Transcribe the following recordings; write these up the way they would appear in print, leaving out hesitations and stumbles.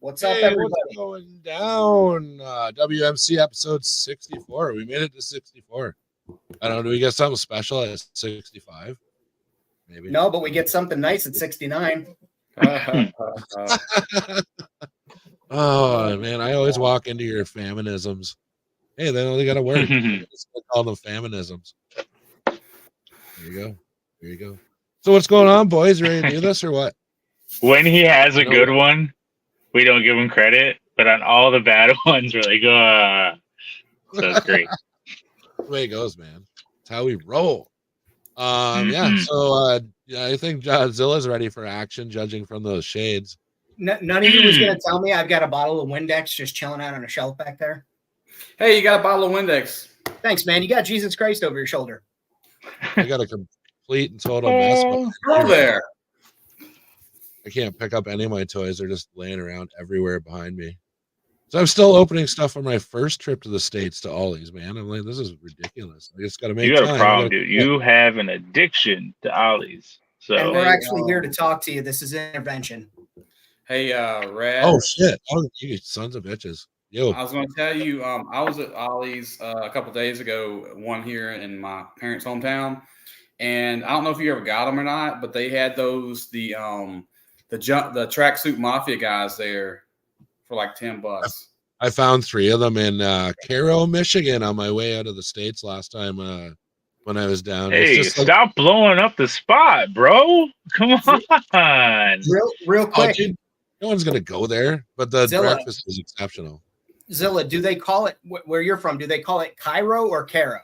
What's up, everybody? What's going down? WMC episode 64. We made it to 64. I don't know. Do we get something special at 65? Maybe. No, but we get something nice at 69. Oh, man. I always walk into your feminisms. Hey, they only got to work. It's called them feminisms. There you go. There you go. So what's going on, boys? Ready to do this or what? When he has a good one, we don't give him credit, but on all the bad ones, we're like, so it's great. That's the way it goes, man. It's how we roll. Yeah. So I think Zilla's ready for action, judging from those shades. None of you was going to tell me I've got a bottle of Windex just chilling out on a shelf back there. Hey, you got a bottle of Windex. Thanks, man. You got Jesus Christ over your shoulder. I got a complete and total mess. Go there. I can't pick up any of my toys. They're just laying around everywhere behind me. So I'm still opening stuff on my first trip to the States to Ollie's, man. I'm like, this is ridiculous. I just got to make time. You got a problem, dude. You have an addiction to Ollie's. So and we're actually here to talk to you. This is intervention. Hey, Rad. Oh, shit. Oh, you sons of bitches. Yo. I was going to tell you, I was at Ollie's a couple days ago, one here in my parents' hometown. And I don't know if you ever got them or not, but they had those, the tracksuit mafia guys there for like $10. I found 3 of them in Cairo, Michigan on my way out of the States last time when I was down. Hey, stop blowing up the spot, bro. Come on. Real quick. Dude, no one's going to go there, but the breakfast was exceptional. Zilla, do they call it, where you're from, do they call it Cairo or Caro?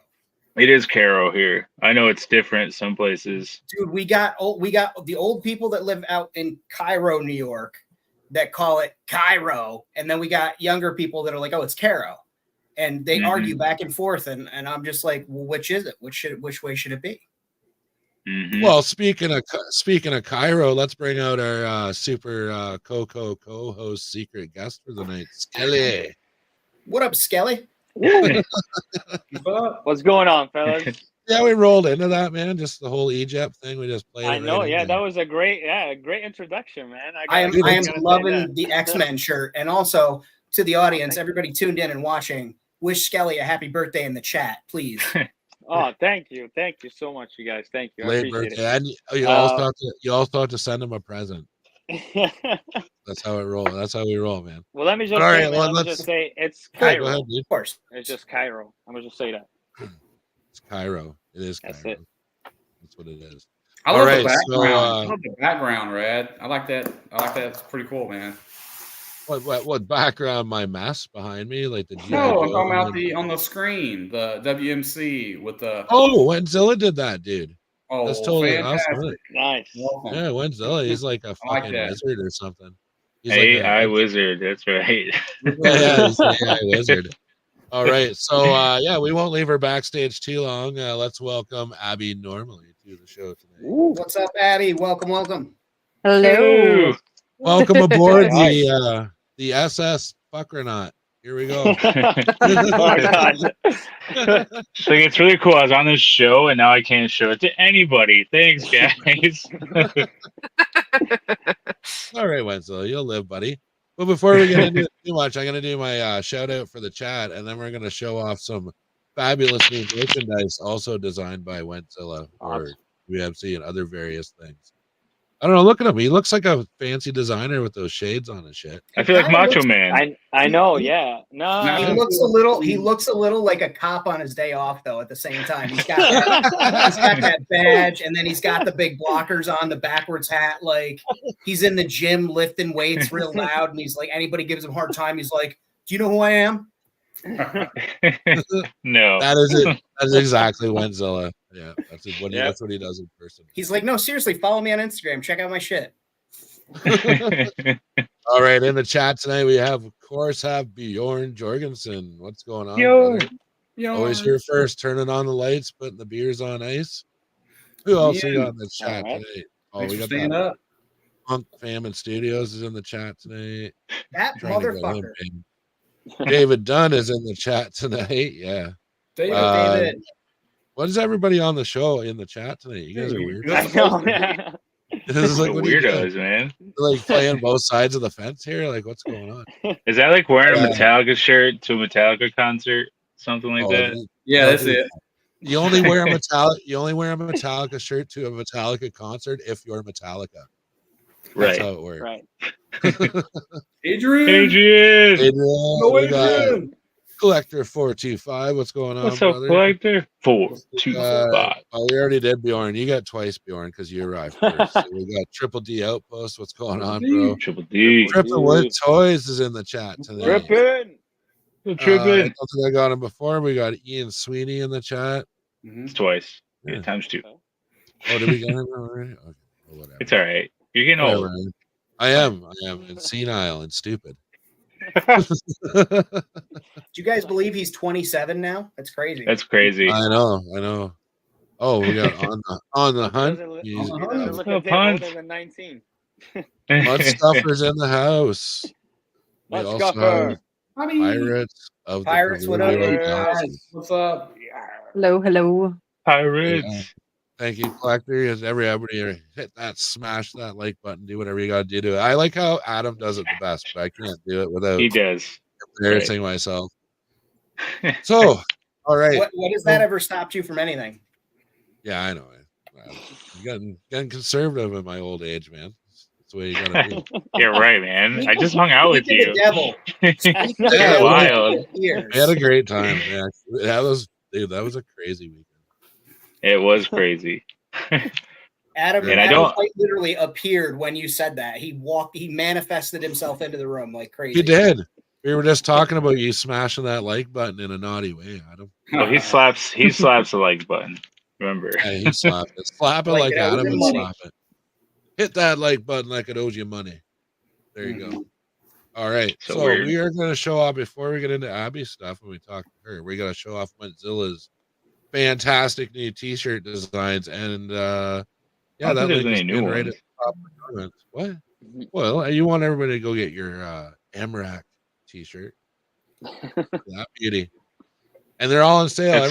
It is Caro here. I know it's different some places. Dude, we got the old people that live out in Cairo, New York, that call it Cairo, and then we got younger people that are like, oh, it's Caro, and they argue back and forth, and I'm just like, well, which is it? Which way should it be? Well, speaking of Cairo, let's bring out our super Coco co-host secret guest for the night, Skelly. What up, Skelly? What's going on, fellas? Yeah, we rolled into that, man. Just the whole Egypt thing. We just played. I know. Yeah, that was a great introduction, man. I am loving the X-Men shirt, and also to the audience, everybody tuned in and watching. Wish Skelly a happy birthday in the chat, please. Oh, thank you so much, you guys. Thank you. Late birthday, and you also have to send him a present. That's how it rolls. That's how we roll, man. Well, let me just say it's Cairo. Go ahead, dude. Of course, it's just Cairo. I'm gonna just say that. It's Cairo. It is Cairo. That's it. That's what it is. I love the background. I love the background, Rad. I like that. It's pretty cool, man. What background? My mess behind me, like the no, I'm talking about on the screen, the WMC with the. Oh, when Zilla did that, dude. Oh, that's totally fantastic. awesome. Nice. Yeah, when's Zilla? He's like a fucking wizard or something. He's AI wizard. That's right. Yeah, he's an AI wizard. All right, so yeah, we won't leave her backstage too long. Let's welcome Abby Normally to the show today. What's up, Abby? Welcome. Hello. Welcome aboard the SS Fuckernaut. Here we go. Oh, God. So it's really cool. I was on this show and now I can't show it to anybody. Thanks, guys. All right, Wenzel, you'll live, buddy. But before we get into it too much, I'm going to do my shout out for the chat, and then we're going to show off some fabulous new merchandise also designed by Wentzilla or WMC and other various things. I don't know. Look at him. He looks like a fancy designer with those shades on and shit. I feel like Macho Man. I know. Yeah. No. He looks a little like a cop on his day off, though. At the same time, he's got that badge, and then he's got the big blockers on, the backwards hat. Like he's in the gym lifting weights real loud, and he's like, anybody gives him a hard time, he's like, "Do you know who I am?" No, that is it. That's exactly Wentzilla. Yeah, that's what he does in person. He's like, no, seriously, follow me on Instagram. Check out my shit. All right, in the chat tonight we have Bjorn Jorgensen. What's going on? Yo. Always here first, turning on the lights, putting the beers on ice. Who else we got in the chat tonight? Oh, we got that. Punk Famine Studios is in the chat tonight. That motherfucker. David Dunn is in the chat tonight. Yeah. David. What is everybody on the show in the chat tonight? You guys are weird. I know. This is like The what are you doing? weirdos, man. Like playing both sides of the fence here. Like what's going on? Is that like wearing a Metallica shirt to a Metallica concert, something like that? Yeah, that's it. You only wear a Metallica shirt to a Metallica concert if you're Metallica. That's Right. how it works. Right. Adrian. No, Adrian. Collector 425. What's going on, What's up, brother? Collector 425. Oh, we already did Bjorn. You got twice, Bjorn, because you arrived first. So we got Triple D Outpost. What's going on, bro? Triple D. Trippin' with Toys is in the chat today. Trippin'. I don't think I got him before. We got Ian Sweeney in the chat. It's twice. Yeah, times 2. Oh, did we get him already? Okay, well, whatever. It's all right. You're getting old. I am. And senile and stupid. Do you guys believe he's 27 now? That's crazy. That's crazy. I know. Oh, we got on the hunt. He doesn't look a bit older than 19. Mudstuffer's in the house. We also have Pirates of the what up, guys? What's up? Hello. Pirates. Yeah. Thank you, Collector. As everybody hit that, smash that like button, do whatever you got to do. I like how Adam does it the best, but I can't do it without He does. embarrassing myself. So, all right. What has that ever stopped you from anything? Yeah, I know. I'm getting conservative in my old age, man. That's the way you gotta be. You're right, man. I just hung out with you. The devil. That's wild. We had a great time. Yeah, that was a crazy weekend. It was crazy. Adam, and Adam quite literally appeared when you said that. He manifested himself into the room like crazy. He did. We were just talking about you smashing that like button in a naughty way, Adam. Oh, he slaps the like button. Remember? Yeah, he slapped it. Slap it like Adam and slap it. Hit that like button like it owes you money. There you go. All right. So we are going to show off, before we get into Abby's stuff and we talk to her, we got to show off Zilla's fantastic new t-shirt designs. And that link is new right at the top of the comments. What? Well, you want everybody to go get your MRAC t-shirt. That beauty. And they're all on sale.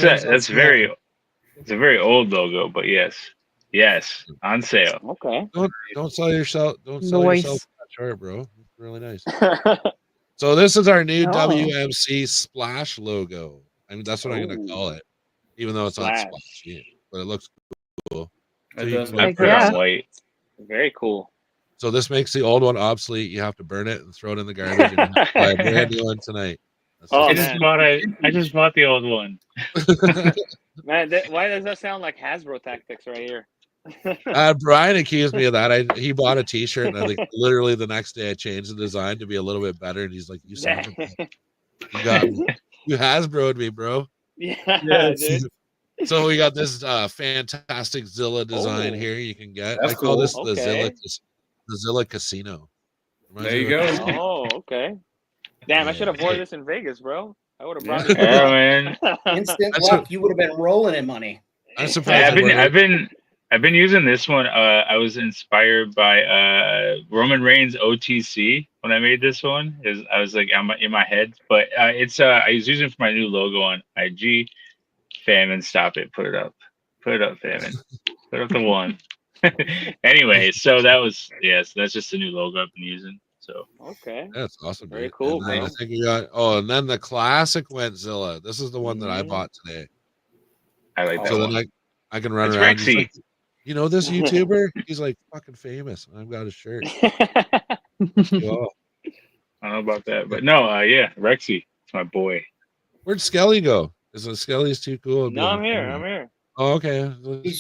It's a very old logo, but yes, on sale. Okay. Don't sell yourself. Don't sell yourself that short, bro. It's really nice. So this is our new WMC Splash logo. I mean, that's what I'm going to call it, even though it's not splashy, but it looks cool. It does look white. Very cool. So this makes the old one obsolete. You have to burn it and throw it in the garbage and buy a brand new one tonight. I just bought the old one. Man, why does that sound like Hasbro tactics right here? Brian accused me of that. He bought a t-shirt and I think literally the next day I changed the design to be a little bit better. And he's like, you got me. You Hasbro'd me, bro. Yeah, dude. So we got this fantastic Zilla design here you can get. I call this the Zilla Casino. There you go. Oh, okay. Damn, I should have worn this in Vegas, bro. I would have brought it. Yeah, man. Instant luck. You would have been rolling in money. I'm surprised. I've been using this one. I was inspired by Roman Reigns OTC when I made this one. I was like in my head, but I was using it for my new logo on IG. Famine, stop it. Put it up, Famine. Put up the one. Anyway, so that's just the new logo I've been using. So okay, that's awesome. Very cool, man. I think we got and then the classic went Zilla. This is the one that I bought today. I like that. So one. then I can run around. Like, you know this YouTuber? He's like fucking famous. I've got his shirt. Cool. I don't know about that, but no, Rexy, it's my boy. Where'd Skelly go? Is it Skelly's too cool? No, I'm here. Oh, okay. He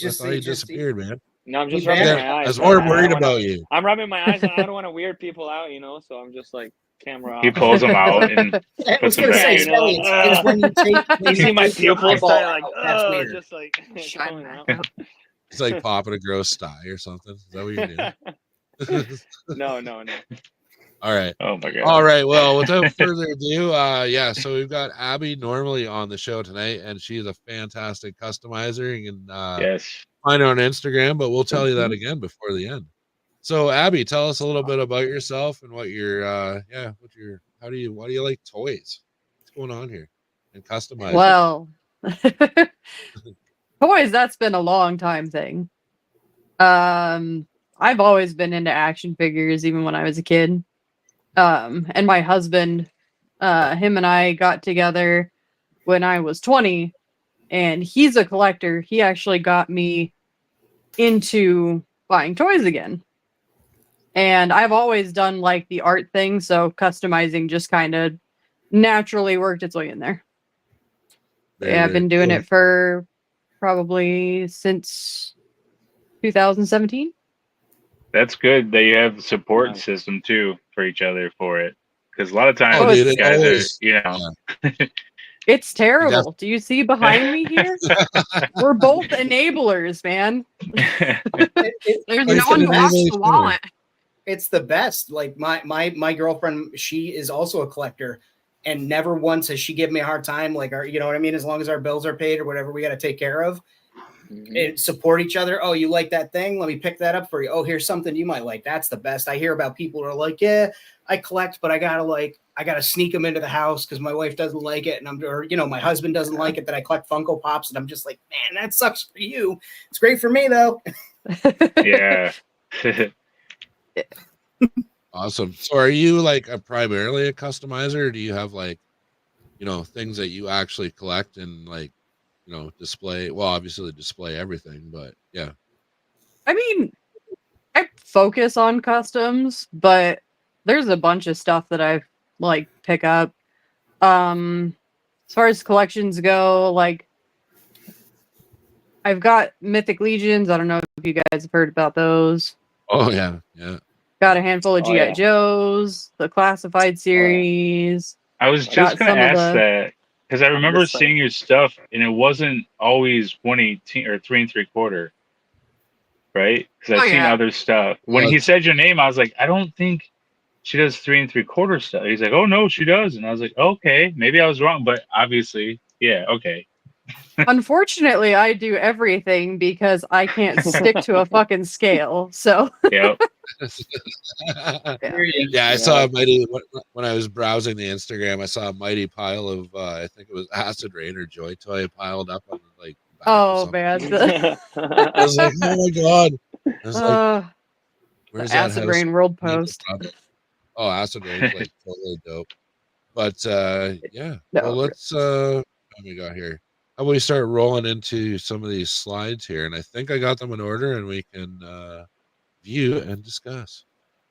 disappeared, man. No, I'm just rubbing my eyes. I was more worried about you. I'm rubbing my eyes. I don't want to weird people out, so I'm just like camera off. He pulls them out and puts them back. It's when you see my pupils start like, that's weird. Just like coming out. It's like popping a gross sty or something. Is that what you're doing? No. All right. Oh my god. All right. Well, without further ado, so we've got Abby normally on the show tonight, and she's a fantastic customizer. You can find her on Instagram, but we'll tell you that again before the end. So, Abby, tell us a little bit about yourself and what why do you like toys? What's going on here? And customizing. Well, toys, that's been a long time thing. I've always been into action figures, even when I was a kid. And my husband, him and I got together when I was 20, and he's a collector. He actually got me into buying toys again. And I've always done like the art thing, so customizing just kind of naturally worked its way in there. Yeah, I've been doing it for probably since 2017. That's good that you have a support system too for each other for it. Because a lot of times dude, guys are, it's terrible. Do you see behind me here? We're both enablers, man. There's no one to watch the wallet. It's the best. Like my girlfriend, she is also a collector, and never once has she given me a hard time. Like, you know what I mean? As long as our bills are paid or whatever we got to take care of, and support each other. Oh, you like that thing? Let me pick that up for you. Oh, here's something you might like. That's the best. I hear about people who are like, yeah, I collect, but I gotta sneak them into the house because my wife doesn't like it, and my husband doesn't like it that I collect Funko Pops, and I'm just like, man, that sucks for you. It's great for me though. Yeah. Awesome. So are you like primarily a customizer, or do you have like, things that you actually collect and like, display? Well, obviously display everything, but yeah. I mean, I focus on customs, but there's a bunch of stuff that I like pick up. As far as collections go, like I've got Mythic Legions. I don't know if you guys have heard about those. Oh yeah, yeah. Got a handful of GI Joes, the classified series. I was just gonna ask that because I remember seeing your stuff, and it wasn't always 118 or 3 3/4, right? Because I've seen other stuff. When he said your name, I was like, I don't think she does 3 3/4 stuff. He's like, oh no, she does, and I was like, okay, maybe I was wrong, but obviously, yeah, okay. Unfortunately, I do everything because I can't stick to a fucking scale. So yep. Yeah, I saw a mighty when I was browsing the Instagram. I saw a mighty pile of I think it was Acid Rain or Joy Toy piled up on like. Oh man! I was like, oh my god! I was like, where's that Acid Rain World Post? Oh, Acid Rain's like totally dope. But yeah, well, let's what we got here. How about we start rolling into some of these slides here, and I think I got them in order, and we can view and discuss.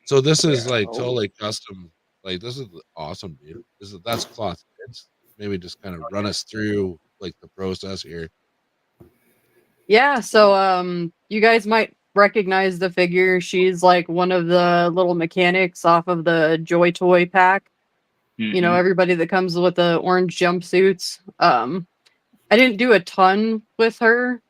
So this is like totally custom. Like this is awesome, dude. That's cloth. Maybe just kind of run us through like the process here. Yeah, so you guys might recognize the figure. She's like one of the little mechanics off of the Joy Toy pack. You know, everybody that comes with the orange jumpsuits. I didn't do a ton with her.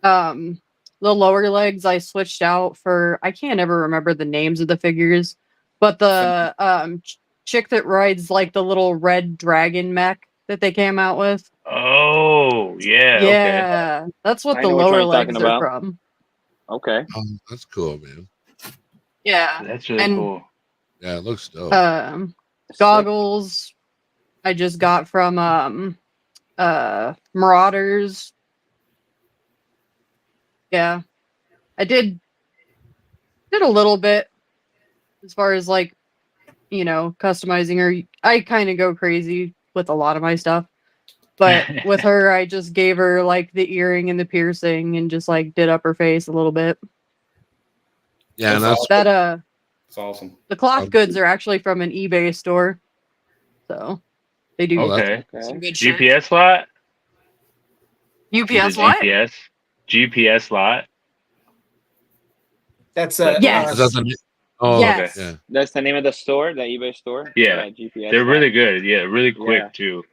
The lower legs I switched out for, I can't ever remember the names of the figures, but the chick that rides like the little red dragon mech that they came out with. Oh, yeah. Yeah, okay. That's what the lower legs are from. Okay. That's cool, man. Yeah. That's really cool. Yeah, it looks dope. Goggles I just got from Marauders. Yeah. I did a little bit as far as like, customizing her. I kind of go crazy with a lot of my stuff. But with her, I just gave her like the earring and the piercing and just like did up her face a little bit. Yeah, that's awesome. The cloth goods are actually from an eBay store. So they do some good shit. GPS lot? UPS what? GPS lot. That's yes. Yes. Okay. That's the name of the store, the eBay store. Yeah, GPS. They're really good. Yeah, really quick too.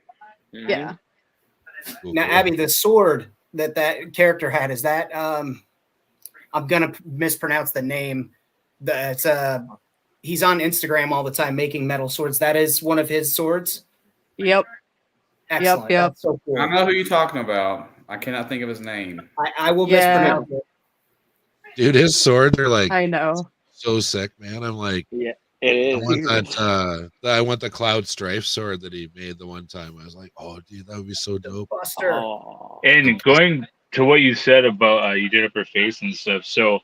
Yeah. Now, Abby, the sword that character had, is that I'm gonna mispronounce the name. That's he's on Instagram all the time making metal swords. That is one of his swords. Yep. Excellent. Yep. That's so cool. I know who you're talking about. I cannot think of his name. I will mispronounce it. Dude, his swords are like I know. So sick, man. I'm like, yeah, it is. I want the Cloud Strife sword that he made the one time. I was like, oh, dude, that would be so dope. Buster. And going to what you said about you did up her face and stuff. So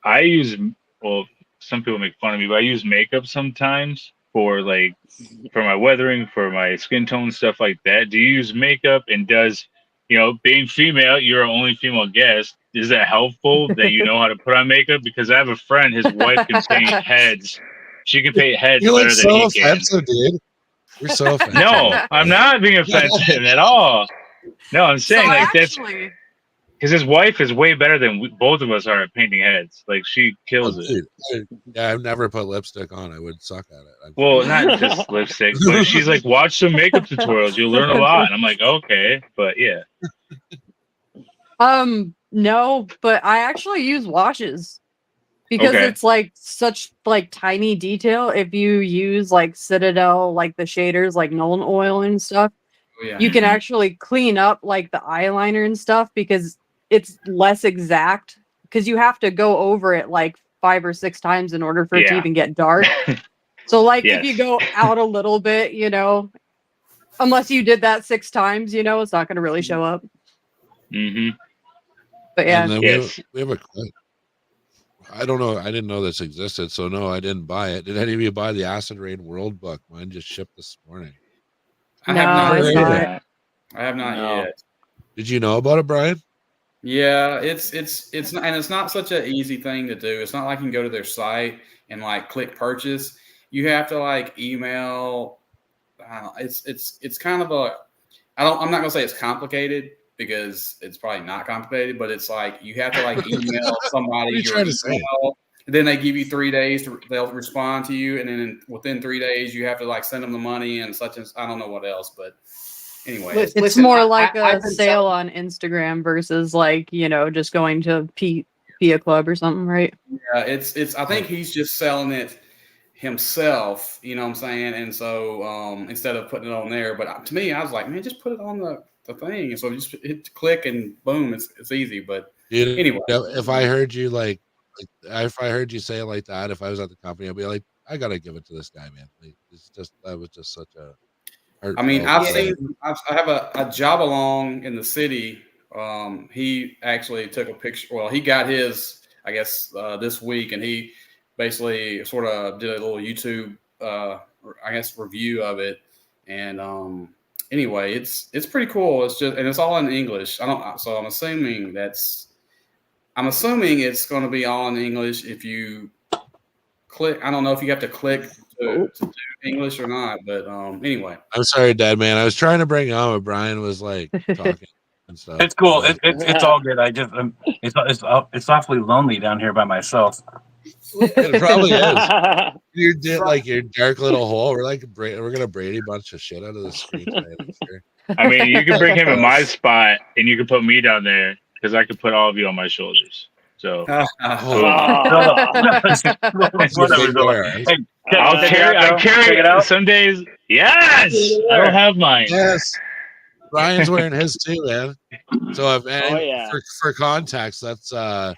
I use, well, some people make fun of me, but I use makeup sometimes for my weathering, for my skin tone, stuff like that. Do you use makeup? And does, being female, you're our only female guest, is that helpful that you know how to put on makeup? Because I have a friend, his wife can paint heads. She can paint heads You're better than he can. dude. You're so offensive. No, I'm not being offensive at all. No, I'm saying that's because his wife is way better than both of us are at painting heads. Like, she kills it. Yeah, I've never put lipstick on. I would suck at it. Well, not just lipstick, but she's like, watch some makeup tutorials. You'll learn a lot. And I'm like, okay, but yeah. No, but I actually use washes because it's like such like tiny detail. If you use like Citadel, like the shaders, like Nolan oil and stuff, you can actually clean up like the eyeliner and stuff because it's less exact, because you have to go over it like 5 or 6 times in order for it to even get dark. So like if you go out a little bit, unless you did that 6 times, it's not going to really show up. Mm-hmm. But yeah. We have a I don't know. I didn't know this existed, so no, I didn't buy it. Did any of you buy the Acid Rain World book? Mine just shipped this morning. I have not yet. Did you know about it, Brian? Yeah, it's not, and it's not such an easy thing to do. It's not like you can go to their site and like click purchase. You have to like email. It's kind of I'm not gonna say it's complicated, because it's probably not complicated, but it's like you have to like email somebody your email, and then they give you 3 days they'll respond to you, and then within 3 days you have to like send them the money and such, and I don't know what else, but anyway, it's more like a sale on Instagram versus like, just going to Pia Club or something, right? Yeah, it's I think he's just selling it himself, you know what I'm saying? And so instead of putting it on there, but to me, I was like, man, just put it on the thing. And so just hit click and boom, it's easy. But anyway, if I heard you if I heard you say it like that, if I was at the company, I'd be like, I gotta give it to this guy, man. Like, that was just such a I mean, I have a job along in the city. He actually took a picture. Well, he got his, I guess, this week, and he basically sort of did a little YouTube, I guess, review of it. And anyway, it's pretty cool. It's just, and it's all in English. So I'm assuming it's going to be all in English. If you click, I don't know if you have to click to do English or not, but anyway. I'm sorry, Dad, man. I was trying to bring on, but Brian was like talking and stuff. It's cool. It's all good. I just it's awfully lonely down here by myself. It probably is. You're like your dark little hole. We're gonna Brady bunch of shit out of the screen tonight. I mean, you can bring him in my spot, and you can put me down there, because I can put all of you on my shoulders. So I carry it out some days. Yes, I don't have mine. Yes, Brian's wearing his too, man. So for context, that's so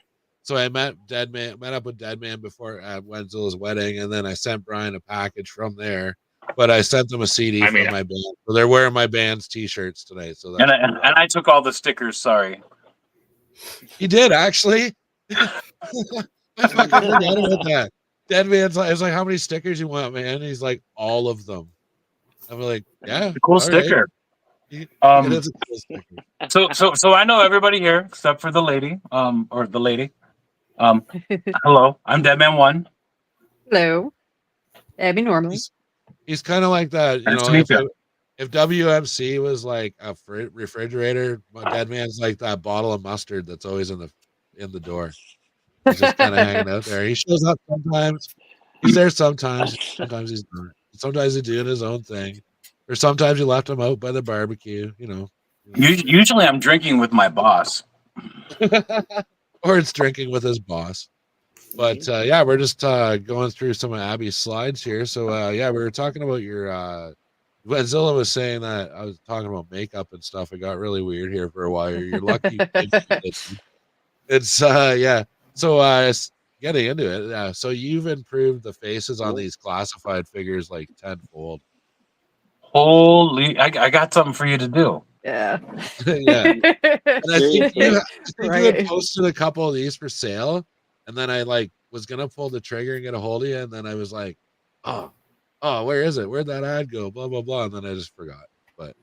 I met up with Deadman before at Wenzel's wedding, and then I sent Brian a package from there. But I sent them a CD from my band, so they're wearing my band's T-shirts today. So that's and I took all the stickers. Sorry, you did actually. I fucking forgot about that. Deadman's like, I was like, how many stickers you want, man? He's like, all of them. I'm like, yeah, it's a cool sticker. Right. It is a cool sticker. So I know everybody here except for the lady, or the lady. Hello, I'm Deadman1. Hello, Abby. Normally, he's kind of like that. Nice to meet you. If WMC was like a refrigerator, Deadman's like that bottle of mustard that's always in the door. He's just kind of hanging out there. He shows up sometimes. He's there sometimes. Sometimes he's not. Sometimes he's doing his own thing, or sometimes you left him out by the barbecue. Usually, I'm drinking with my boss, or it's drinking with his boss. But yeah, we're just going through some of Abby's slides here. So yeah, we were talking about your. When Zilla was saying that, I was talking about makeup and stuff. It got really weird here for a while. You're lucky. It's yeah. So getting into it, so you've improved the faces on these classified figures like tenfold. Holy! I got something for you to do. Yeah. Yeah. And I think you had posted a couple of these for sale, and then I like was gonna pull the trigger and get a hold of you, and then I was like, oh, where is it? Where'd that ad go? Blah blah blah, and then I just forgot. But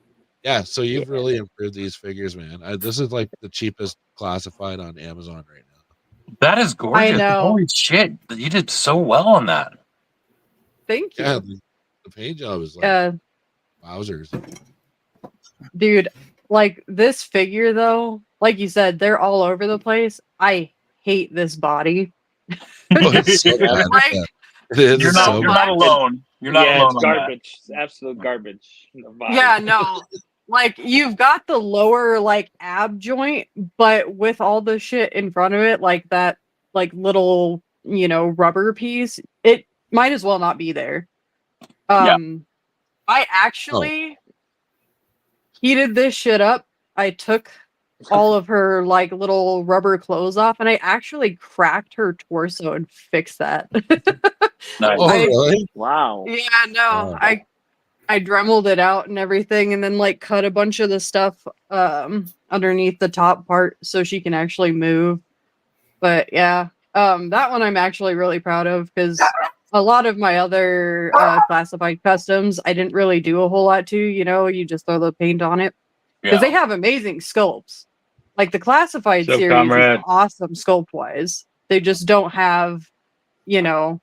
yeah, so you've really improved these figures, man. This is like the cheapest classified on Amazon right now. That is gorgeous. I know. Holy shit. You did so well on that. Thank you. Yeah, the paint job is like wowzers. Dude, like this figure though, like you said, they're all over the place. I hate this body. It's so bad. Like, You're not alone. You're not alone. It's garbage. It's absolute garbage. Yeah, no. Like you've got the lower like ab joint, but with all the shit in front of it, like that like little, rubber piece, it might as well not be there. I actually heated this shit up. I took all of her like little rubber clothes off, and I actually cracked her torso and fixed that. Nice. Really? Wow. Yeah, no, I dremeled it out and everything, and then like cut a bunch of the stuff underneath the top part so she can actually move. But yeah, that one I'm actually really proud of because a lot of my other classified customs I didn't really do a whole lot to. You just throw the paint on it because they have amazing sculpts. Like the classified series is awesome sculpt wise. They just don't have, the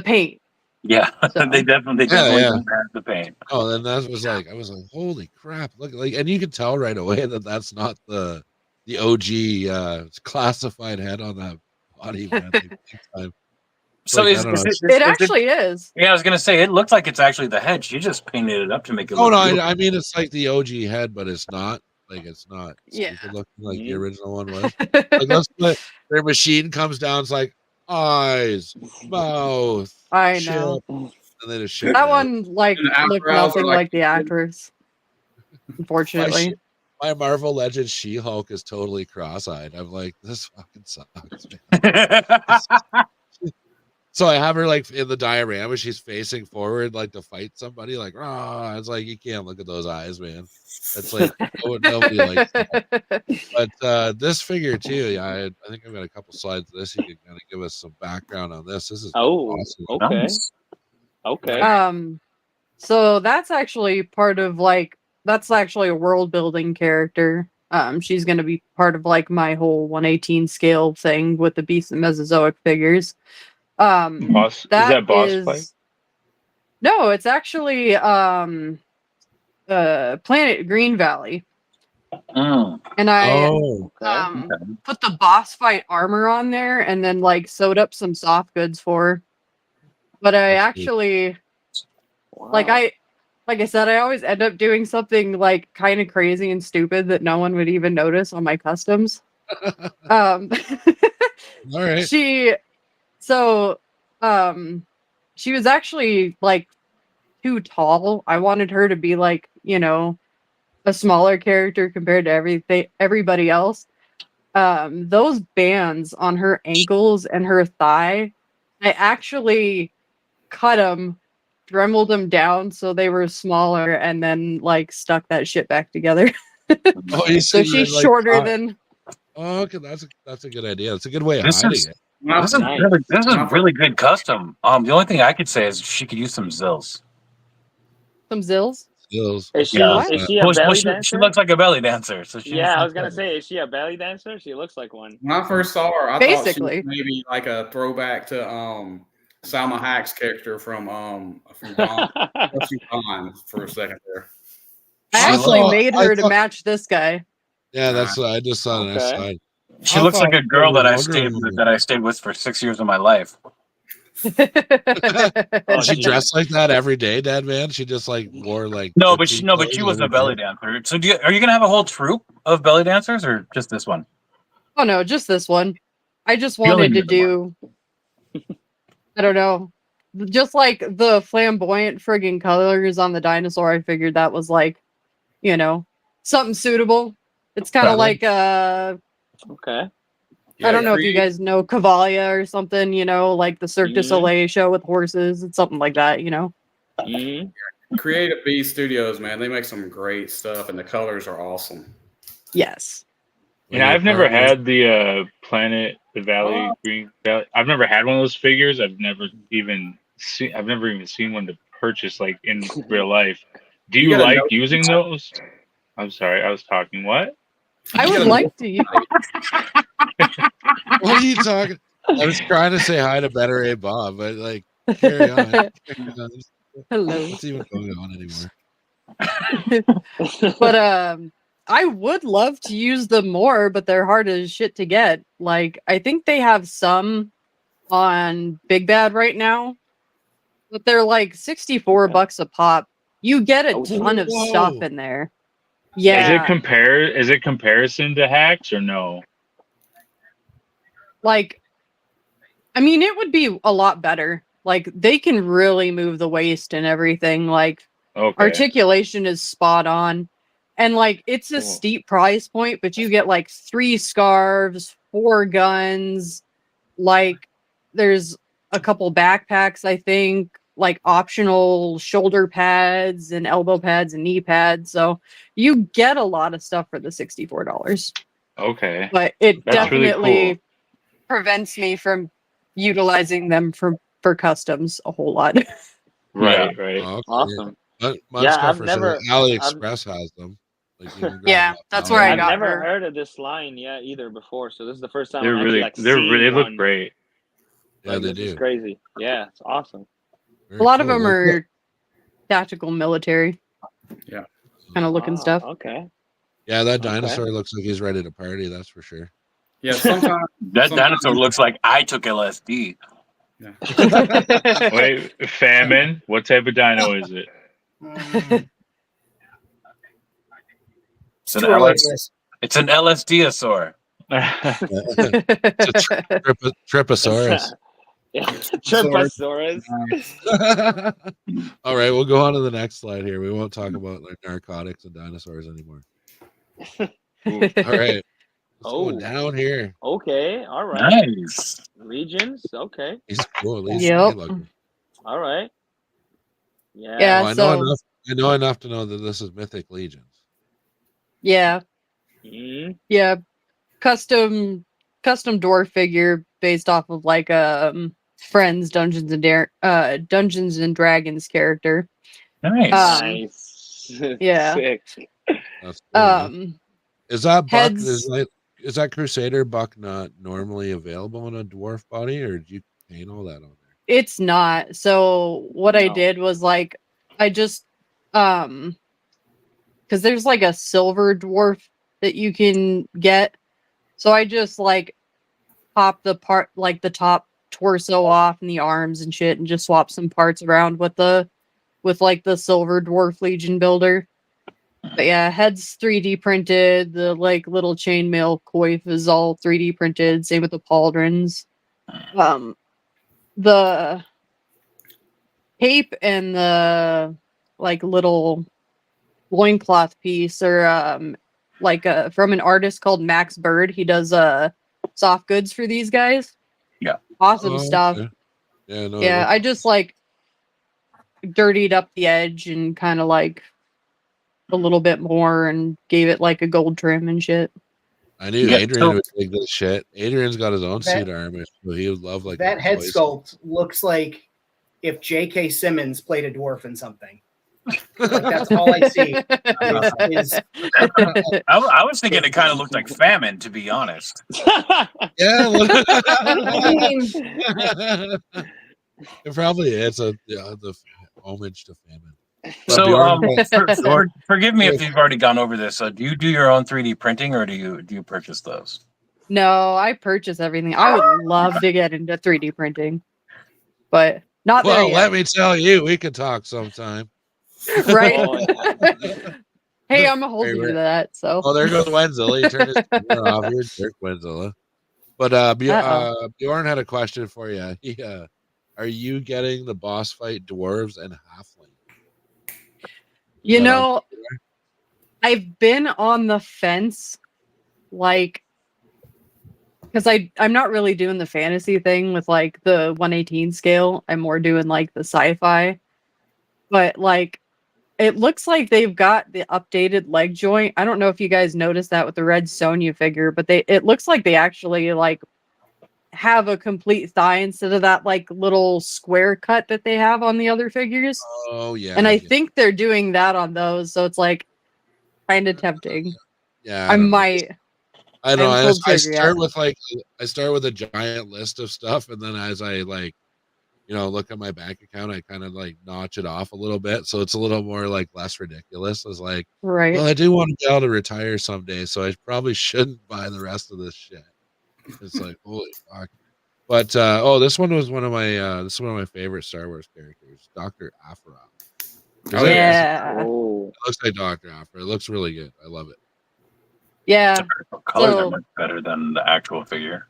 paint. Yeah, So. they definitely don't have the paint. Oh, then that was like I was like, holy crap! Look, like, and you can tell right away that that's not the OG classified head on that body. Man. So like, it actually is. Yeah, I was gonna say it looks like it's actually the head. She just painted it up to make it. Oh look no, good. I mean it's like the OG head, but it's not. Like it's not. Yeah, looking like the original one was. Like that's what their machine comes down. It's like eyes, mouth. I know. And then it's shit. That one like looked nothing like the actress. Unfortunately. My Marvel Legends She-Hulk is totally cross-eyed. I'm like, this fucking sucks, man. So I have her like in the diorama, she's facing forward like to fight somebody. Like, it's like you can't look at those eyes, man. That's like nobody likes that. But this figure too, I think I've got a couple slides of this. You can kind of give us some background on this. This is awesome. Okay. So that's actually part of like that's actually a world building character. She's gonna be part of like my whole 1/18 scale thing with the Beast and Mesozoic figures. Is that boss fight? No, it's actually Planet Green Valley. And I put the boss fight armor on there and then like sewed up some soft goods for her. But I actually like I said, I always end up doing something like kind of crazy and stupid that no one would even notice on my customs. All right. She was actually like too tall. I wanted her to be like, a smaller character compared to everybody else. Those bands on her ankles and her thigh, I actually cut them, dremeled them down so they were smaller, and then like stuck that shit back together. So she's shorter than. Oh, okay, that's a good idea. It's a good way of hiding it. This is really good custom. The only thing I could say is she could use some zills. Some zills? Zills. Is she a belly dancer? She looks like a belly dancer. So I was gonna say, is she a belly dancer? She looks like one. When I first saw her, I thought she was maybe like a throwback to Salma Hayek's character from Gone for a second there. I actually made her to match this guy. Yeah, that's what I just saw on that side. She looks like a girl that I stayed with for 6 years of my life. She dressed like that every day, Dead Man. She just like wore like but she was a belly dancer. So are you gonna have a whole troupe of belly dancers or just this one? Oh no, just this one. I just wanted to do I don't know. Just like the flamboyant friggin' colors on the dinosaur, I figured that was like, something suitable. It's kind of like okay. I don't know if you guys know Cavalia or something, like the Cirque du Soleil show with horses. It's something like that, Creative B Studios, man, they make some great stuff, and the colors are awesome. Yes. And I've never had the Planet, the Valley, Green Valley. I've never had one of those figures. I've never even seen one to purchase like in real life. Do you like using those? I'm sorry, I was talking. What? I would like to use. What are you talking? I was trying to say hi to Better A Bob, but like, carry on. Hello. What's even going on anymore? But I would love to use them more, but they're hard as shit to get. Like, I think they have some on Big Bad right now, but they're like $64 a pop. You get a ton of stuff in there. Yeah. Is it comparison to hacks or no? Like, I mean, it would be a lot better. Like, they can really move the waist and everything. Like, articulation is spot on. And, like, it's a steep price point, but you get, like, 3 scarves, 4 guns. Like, there's a couple backpacks, I think. Like, optional shoulder pads and elbow pads and knee pads. So, you get a lot of stuff for the $64. Okay. But it That's definitely really cool. prevents me from utilizing them for customs a whole lot. Right. Okay. Awesome. I've never. AliExpress has them. Like, yeah, that's where I got I've never her. heard of this line either before. So this is the first time They're I'm really, actually like they look great. Yeah, they do. It's crazy. Yeah, it's awesome. A lot of them are tactical military. Yeah. Kind of looking stuff. Okay. Yeah, that dinosaur looks like he's ready to party. That's for sure. Yeah, sometimes dinosaur looks like I took LSD. Yeah. Wait, famine? What type of dino is it? It's an LSD-asaur. It's a Triposaurus. Triposaurus. All right, we'll go on to the next slide here. We won't talk about like narcotics and dinosaurs anymore. All right. Let's go down here. Okay. All right. Nice. Legions. Okay. He's cool. At least yep. All right. Yeah. Yeah. Well, I know enough to know that this is Mythic Legions. Yeah. Mm-hmm. Yeah. Custom dwarf figure based off of like Friends Dungeons and Dragons character. Nice. Yeah. Sick. That's cool, is that buck? Is that Crusader buck not normally available in a dwarf body, or did you paint all that on there? It's not. So what I did was like I just because there's like a silver dwarf that you can get. So I just like pop the part like the top torso off and the arms and shit and just swap some parts around with like the silver dwarf legion builder. But yeah, head's 3D printed. The like little chainmail coif is all 3D printed. Same with the pauldrons. The cape and the like little loincloth piece are like from an artist called Max Bird. He does soft goods for these guys. Yeah. Awesome stuff. Okay. Yeah, no. Yeah, I just like dirtied up the edge and kind of like a little bit more and gave it like a gold trim and shit. I knew Adrian would take this shit. Adrian's got his own suit armor, so he would love like that head sculpt looks like if J.K. Simmons played a dwarf in something. Like that's all I see. I was thinking it kind of looked like Famine, to be honest. Yeah, it probably is the homage to Famine. So, forgive me if you've already gone over this. Do you do your own 3D printing, or do you purchase those? No, I purchase everything. I would love to get into 3D printing, but not there yet. Let me tell you, we can talk sometime. Right? Hey, I'm holding you to that. So. Oh, there goes Wenzilla. He turned his camera off. You're a jerk, Wenzilla. But Bjorn had a question for you. Are you getting the boss fight dwarves and halfling? You know, I've been on the fence, like, because I'm not really doing the fantasy thing with like the 118 scale. I'm more doing like the sci-fi. But like, it looks like they've got the updated leg joint. I don't know if you guys noticed that with the red Sonya figure, but it looks like they actually like have a complete thigh instead of that like little square cut that they have on the other figures. Oh yeah. And I think they're doing that on those, so it's like kind of tempting. Yeah, I might. I know. haven't pulled I trigger start yet. with I start with a giant list of stuff, and then as I like, look at my bank account, I kind of like notch it off a little bit, so it's a little more like less ridiculous. It's like, Right. well, I do want to be able to retire someday, so I probably shouldn't buy the rest of this shit. It's like, holy fuck. But this one was one of my favorite Star Wars characters, Dr. Aphra. Oh yeah. It looks like Dr. Aphra. It looks really good. I love it. Yeah. The colors are much better than the actual figure.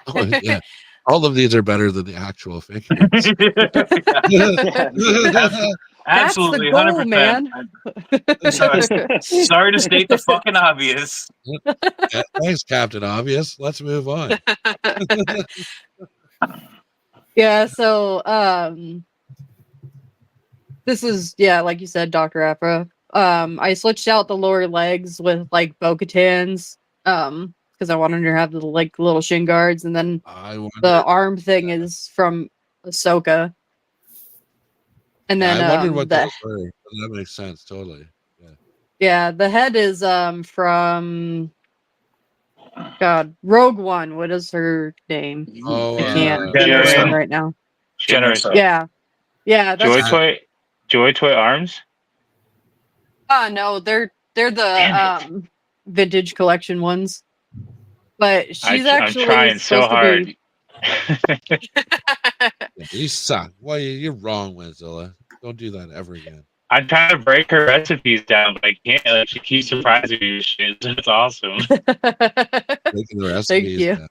Oh, yeah. All of these are better than the actual figures. Absolutely, That's the goal, 100%. man. Sorry to state the fucking obvious. Yeah, thanks, Captain Obvious. Let's move on. Yeah, so this is like you said, Dr. Aphra. I switched out the lower legs with like Bo-Katan's because I wanted her to have the like little shin guards, and then the arm thing is from Ahsoka. And then I wondered what those were. That makes sense, totally. Yeah, the head is from Rogue One. What is her name? Oh, I can't remember her name right now. Generous. Yeah. That's Joy Toy Arms. No, they're the vintage collection ones. But she's actually I'm trying so hard. You suck. Well, you're wrong, Wenzilla. Don't do that ever again. I'm trying to break her recipes down, but I can't. Like, she keeps surprising me with shit. It's awesome. Breaking the recipes. Thank you. Man.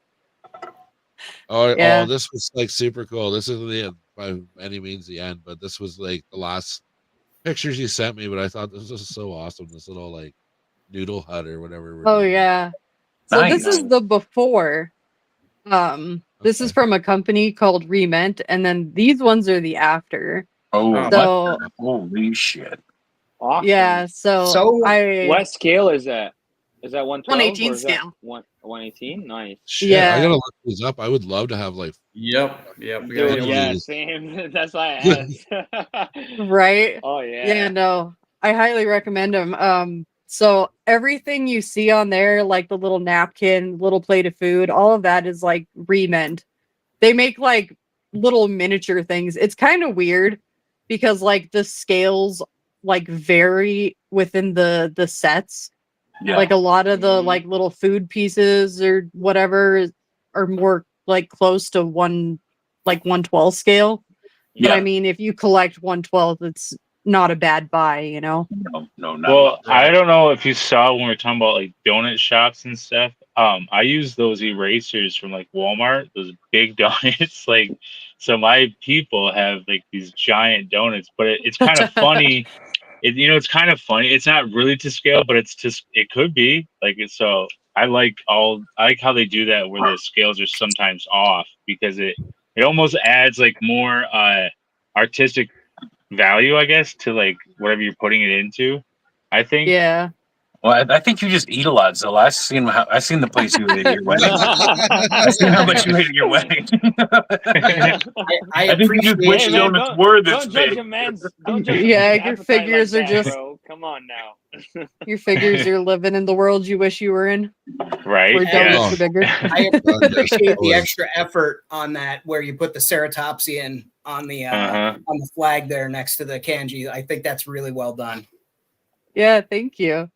Oh, Yeah. This was like super cool. This isn't the end by any means the end, but this was like the last pictures you sent me. But I thought this was so awesome. This little like noodle hut or whatever. Oh yeah. So this is the before. This is from a company called Rement, and then these ones are the after. Oh, so holy shit! Awesome. Yeah. So what scale is that? Is that 112? 118 scale. 118. Nice. Shit, Yeah. I gotta look these up. I would love to have like. Yep. Dude, yeah, same. That's why I asked. Right. Oh yeah. Yeah. No, I highly recommend them. So everything you see on there, like the little napkin, little plate of food, all of that is like Rement. They make like little miniature things. It's kind of weird because like the scales like vary within the sets. Yeah. Like a lot of the like little food pieces or whatever are more like close to 112 scale. Yeah. But I mean, if you collect 112, it's not a bad buy, you know? No, not Well, I don't know if you saw when we were talking about like donut shops and stuff. I use those erasers from like Walmart, those big donuts. Like, so my people have like these giant donuts, but it's kind of funny. It's kind of funny. It's not really to scale, but it could be like it. So I like how they do that where the scales are sometimes off because it almost adds like more artistic value, I guess, to like whatever you're putting it into. I think. Yeah. Well, I think you just eat a lot, Zilla. I've seen the place you ate at your wedding. I've seen how much you ate at your wedding. I think you just wish donuts were this don't judge big. a man's. Don't judge Yeah, a your man's figures appetite are like that, just. Bro. Come on now. Your figures are living in the world you wish you were in. Right. Where donuts are bigger. I appreciate the extra effort on that, where you put the ceratopsian on the flag there next to the kanji. I think that's really well done. Yeah, thank you.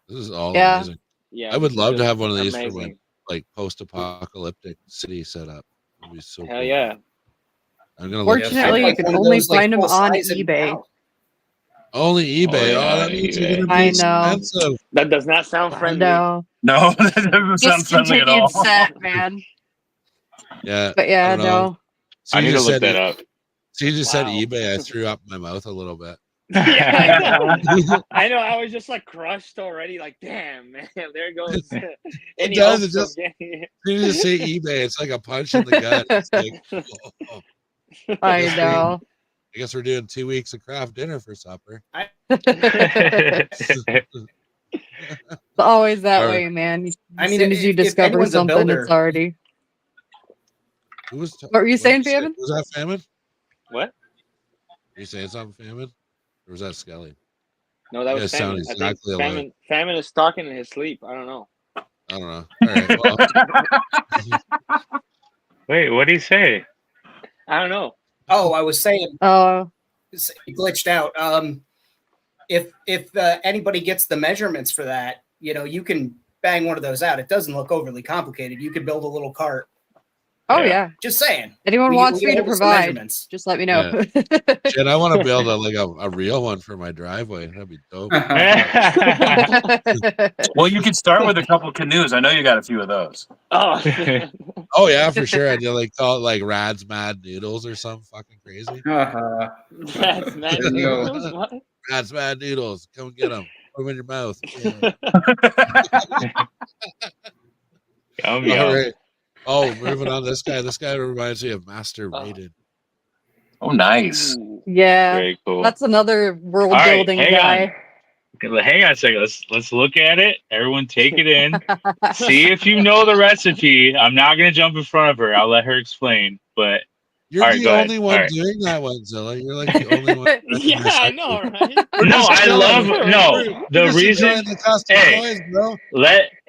This is all Yeah. amazing. Yeah, I would love to have one of these amazing. for my like post-apocalyptic city setup. It'd be so Hell cool. yeah. I'm gonna Fortunately, you can only find them on eBay. Only eBay. Oh, yeah, that means you're eBay. gonna be I know. expensive. That does not sound friendly. No. No, that doesn't sound friendly at all. Discontinued set, man. Yeah. But yeah, I don't know. no. So I you need to just look said that up. So you just said Wow. eBay. I threw up my mouth a little bit. Yeah, I know. I was just like crushed already. Like, damn, man, there goes. Any does, hopes it just- of getting- You just say eBay. It's like a punch in the gut. It's like, oh. I know. I guess we're doing 2 weeks of craft dinner for supper. It's always that Or- way, man. I As mean, soon as you if discover anyone's a something, builder- it's already. Who was What were you saying, did Famine? Was that Famine? What? Were you saying something, Famine? Or was that Skelly? No, that You was guys sound Famine. I think exactly alike. Famine is talking in his sleep. I don't know. I don't know. All right. Well, Wait, what did he say? I don't know. Oh, I was saying Oh, it glitched out. If anybody gets the measurements for that, you can bang one of those out. It doesn't look overly complicated. You could build a little cart. oh Yeah. yeah. Just saying. Anyone wants we me to hold us some provide, measurements. just let me know. shit, I want to build a real one for my driveway. That'd be dope. Well, you could start with a couple canoes. I know you got a few of those. Oh, Oh yeah, for sure. And you call it like Rad's Mad Noodles or something fucking crazy. that's mad. There you go. Noodles, what? Rad's Mad Noodles. Come get them. Put them in your mouth. Yeah. Yum, All yum. right. Oh, moving on. This guy reminds me of Master Raiden. Oh, nice. Ooh, Yeah, Very cool. that's another world All right, building hang guy. on. Okay, hang on a second. Let's look at it. Everyone, take it in. See if you know the recipe. I'm not gonna jump in front of her. I'll let her explain. But You're All right, the go ahead. only one All right. doing that one, Zilla. You're like the only one. yeah, I know, right? no, I love the Just reason. enjoying the custom Hey. toys, bro.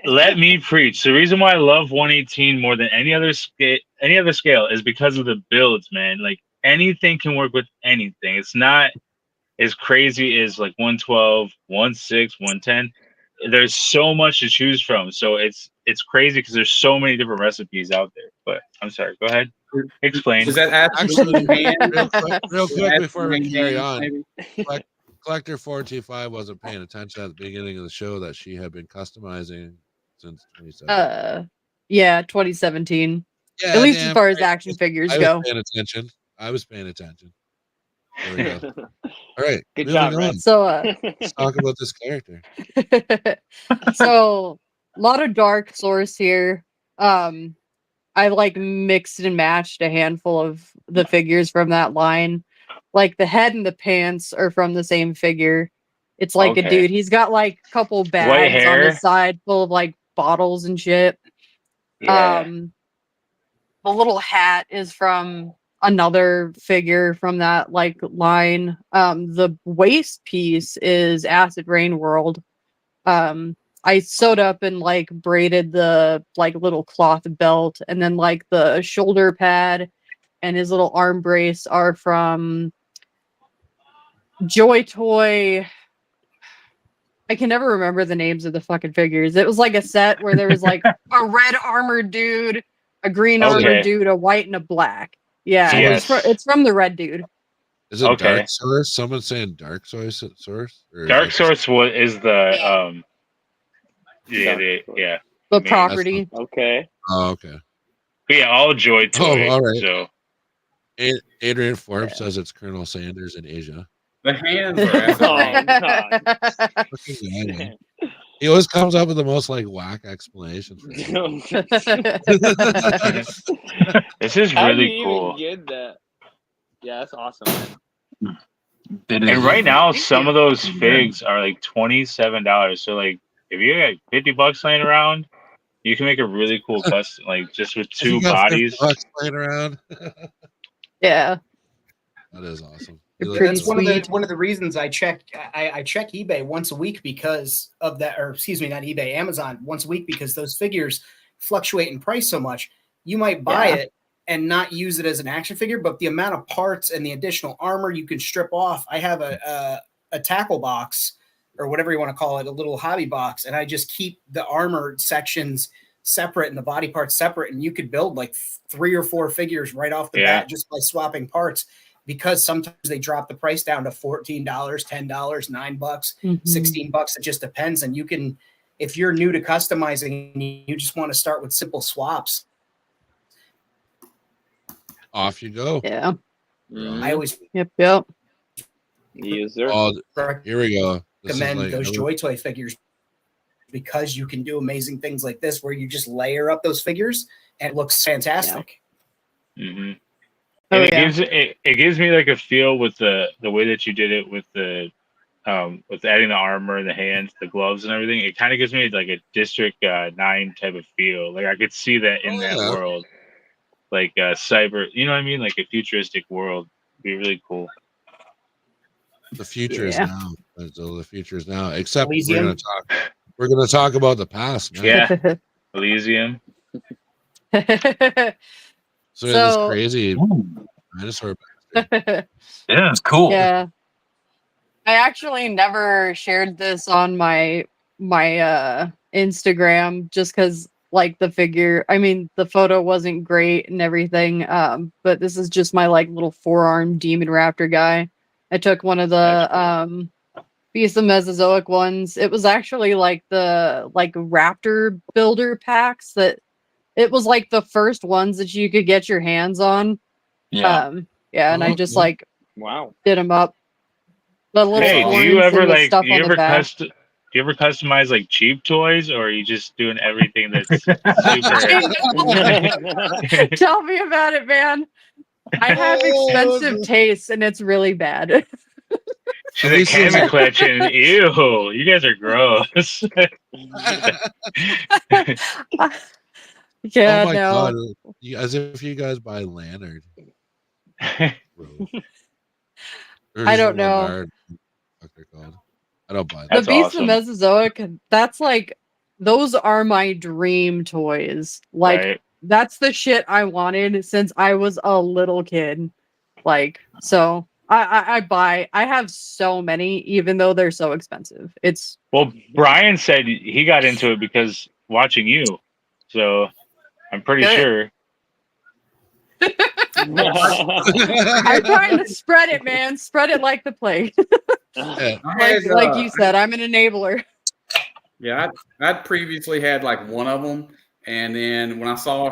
Let me preach. The reason why I love 118 more than any other scale is because of the builds, man. Like anything can work with anything. It's not as crazy as like 112, 16, 110. There's so much to choose from. So it's crazy because there's so many different recipes out there. But I'm sorry, go ahead. Explain. Is that Actually, hand? real quick before we Hand, carry on, maybe? Collector 425 wasn't paying attention at the beginning of the show that she had been customizing since 2017. Yeah, 2017. Yeah, At least as damn far as right. action figures I was go. paying attention. There we go. All right, Good moving job, on. Red. So Let's talk about this character. so a lot of dark source here. I like mixed and matched a handful of the figures from that line. Like the head and the pants are from the same figure. It's like a Okay. dude. He's got like a couple bags on hair. his side full of like bottles and shit. Yeah. The little hat is from another figure from that like line. The waist piece is Acid Rain World. I sewed up and like braided the like little cloth belt, and then like the shoulder pad and his little arm brace are from Joy Toy. I can never remember the names of the fucking figures. It was like a set where there was like a red armored dude, a green Okay. armored dude, a white, and a black. Yeah, So Yes. it's from the red dude. Is it Okay. Dark Source? Someone saying Dark Source? Or is Dark it- Source is the yeah, Dark The Maybe. property. Okay. Oh, okay. But yeah, all Joy Toy. all right. So Adrian Forbes Yeah. says it's Colonel Sanders in Asia. The hands are acid Oh, rain. God. Fucking guy, man. He always comes up with the most like whack explanations. For this is How do really you cool. even get that? Yeah, that's awesome, man. And right now, some of those figs are like $27. So like, if you got $50 laying around, you can make a really cool custom, like just with You two got bodies. $50 laying around. Yeah. That is awesome. You're You pretty That's one of sweet. the reasons I check eBay once a week because of that, or excuse me, not eBay, Amazon once a week because those figures fluctuate in price so much. You might buy Yeah. it and not use it as an action figure, but the amount of parts and the additional armor you can strip off. I have a tackle box or whatever you want to call it, a little hobby box, and I just keep the armor sections separate and the body parts separate, and you could build like 3 or 4 figures right off the bat just by swapping parts. Because sometimes they drop the price down to $14, $10, $9, $16. It just depends. And you can, if you're new to customizing, you just want to start with simple swaps. Off you go. Yeah. I always Yep. User. Oh, here we go. This is recommend like- those Joy Toy figures because you can do amazing things like this where you just layer up those figures and it looks fantastic. Mm-hmm. Oh, And yeah. it gives me like a feel with the way that you did it with adding the armor, the hands, the gloves, and everything. It kind of gives me like a District 9 type of feel. Like I could see that in Oh, that yeah. world, like cyber. You know what I mean? Like a futuristic world. Be really cool. The future is Yeah. now. So the future is now. Except Elysium. we're gonna talk about the past, man. Yeah, Elysium. So we had this So- crazy Ooh, dinosaur. yeah, it's cool. Yeah. I actually never shared this on my Instagram just because like the photo wasn't great and everything. But this is just my like little four-armed demon raptor guy. I took one of the Beast of Mesozoic ones. It was actually like the raptor builder packs that it was like the first ones that you could get your hands on. Yeah. And I Oh, just yeah. like Wow. did them up. The little Hey, do horns you ever and the like? stuff Do you on the ever back. do you ever customize like cheap toys, or are you just doing everything that's super? Tell me about it, man. I have expensive tastes, and it's really bad. She's At like least there's candy a- collection. Ew, you guys are gross. Yeah, oh my no. god! As if you guys buy Lantern. Bro. Or I is it don't know. Lingard? What they're called. I don't buy The that. That's Beast of awesome. Mesozoic, that's like, those are my dream toys. Like, Right. that's the shit I wanted since I was a little kid. Like, so I have so many, even though they're so expensive. It's Well, Brian said he got into it because watching you. So I'm pretty Good. sure. I'm trying to spread it, man. Spread it like the plague. Yeah. like you said, I'm an enabler. Yeah, I'd previously had like one of them, and then when I saw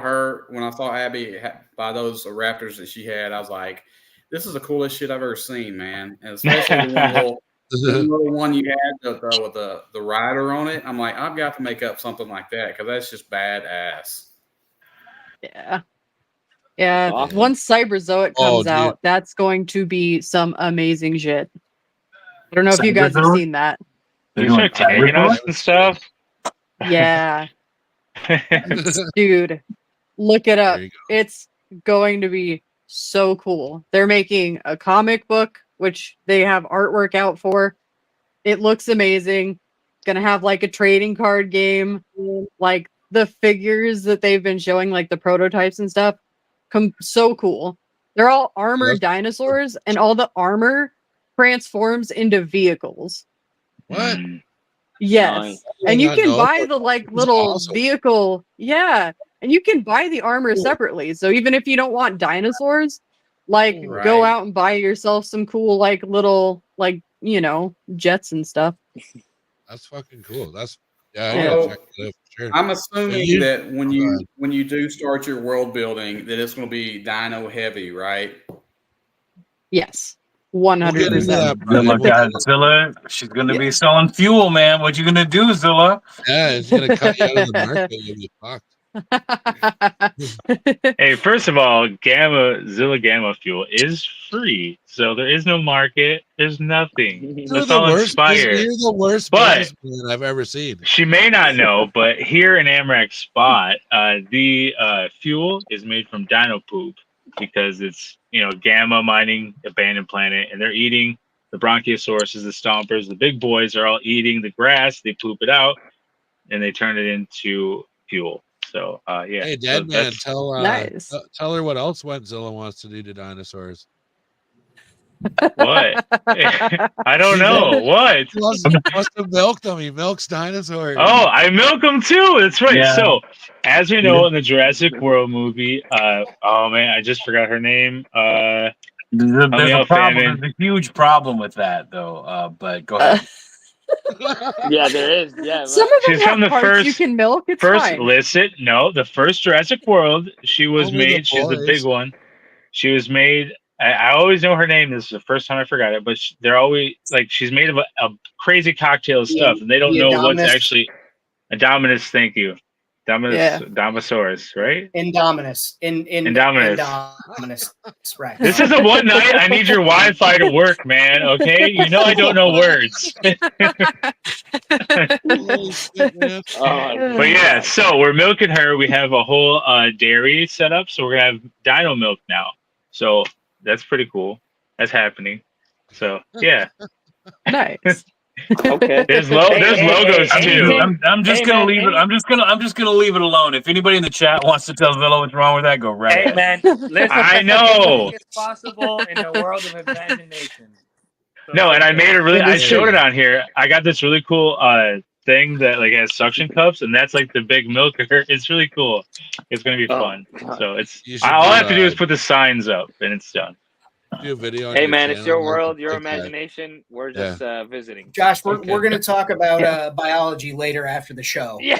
Abby buy those Raptors that she had, I was like, "This is the coolest shit I've ever seen, man!" And especially the little one you had with the rider on it. I'm like, I've got to make up something like that because that's just badass. Yeah. Yeah. That's awesome. Once Cyberzoic Oh, comes dude. out, that's going to be some amazing shit. I don't know if you guys have Cyberzoic? seen that. They're You doing start tagging us Cyberpunk? and stuff. Yeah. Dude, look it up. There you go. It's going to be so cool. They're making a comic book, which they have artwork out for. It looks amazing. It's gonna have like a trading card game. Like the figures that they've been showing, like the prototypes and stuff, so cool. They're all armored dinosaurs, and all the armor transforms into vehicles. What? Mm. Yes. Nice. And you I can know, buy but the like it's little awesome. vehicle. Yeah. And you can buy the armor separately. So even if you don't want dinosaurs, like go Right. out and buy yourself some cool like little like, jets and stuff. That's fucking cool. I gotta Although, check it out for sure. I'm assuming You- that when Go ahead. you do start your world building, that it's going to be dino heavy, right? Yes. We'll get into 100%. that, Good Brian. luck, guys. Zilla, she's gonna be selling fuel, man. What you gonna do, Zilla? Yeah, it's gonna cut you out of the market. You'll be fucked. Hey, first of all, Zilla Gamma fuel is free, so there is no market. There's nothing. You're Let's the all worst. inspire. You're the worst But- businessman I've ever seen. She may not know, but here in Amrak Spot, the fuel is made from dino poop because it's gamma mining abandoned planet, and they're eating the Bronchiosauruses, the Stompers, the big boys are all eating the grass. They poop it out, and they turn it into fuel. So yeah. Hey, so dead man, that's- Nice. tell her what else Wentzilla wants to do to dinosaurs. What? I don't know. What? He wants to milk them. He milks dinosaurs. Oh, I milk them too. That's right. Yeah. So, as we know in the Jurassic World movie, oh man, I just forgot her name. There's me a out, problem. Famine. There's a huge problem with that, though. But go ahead. Yeah, there is. Yeah. Some of them She's have from the parts you first- can milk. It's First, fine. listen, no, the first Jurassic World, she was Only the made. She's the boys. big one. She was made. I always know her name. This is the first time I forgot it, but they're always like she's made of a crazy cocktail of stuff, and they don't the know what's Indominus. actually Indominus. Thank you, Domosaurus, right? Indominus. Indominus. Indominus Rex. This is the one night I need your Wi-Fi to work, man. Okay, you know I don't know words. Holy shit, man. But yeah, so we're milking her. We have a whole dairy set up, so we're gonna have dino milk now. So that's pretty cool. That's happening. So yeah, Nice. Okay. there's Hey, logos hey, too. I'm just Hey, gonna man, leave it. hey. I'm just gonna leave it alone. If anybody in the chat wants to tell Zillow what's wrong with that, go right Hey ahead. man, listen. I know. Anything is possible in the world of imagination. So No, and I made a really. I Industry. showed it on here. I got this really cool thing that like has suction cups, and that's like the big milker. It's really cool. It's gonna be Oh, fun. God. So it's You should all I do, have to do is put the signs up, and it's done. do a video on Hey your man, it's your channel, world, your like that. imagination. We're just visiting. Josh, we're Okay. going to talk about biology later after the show. Yeah.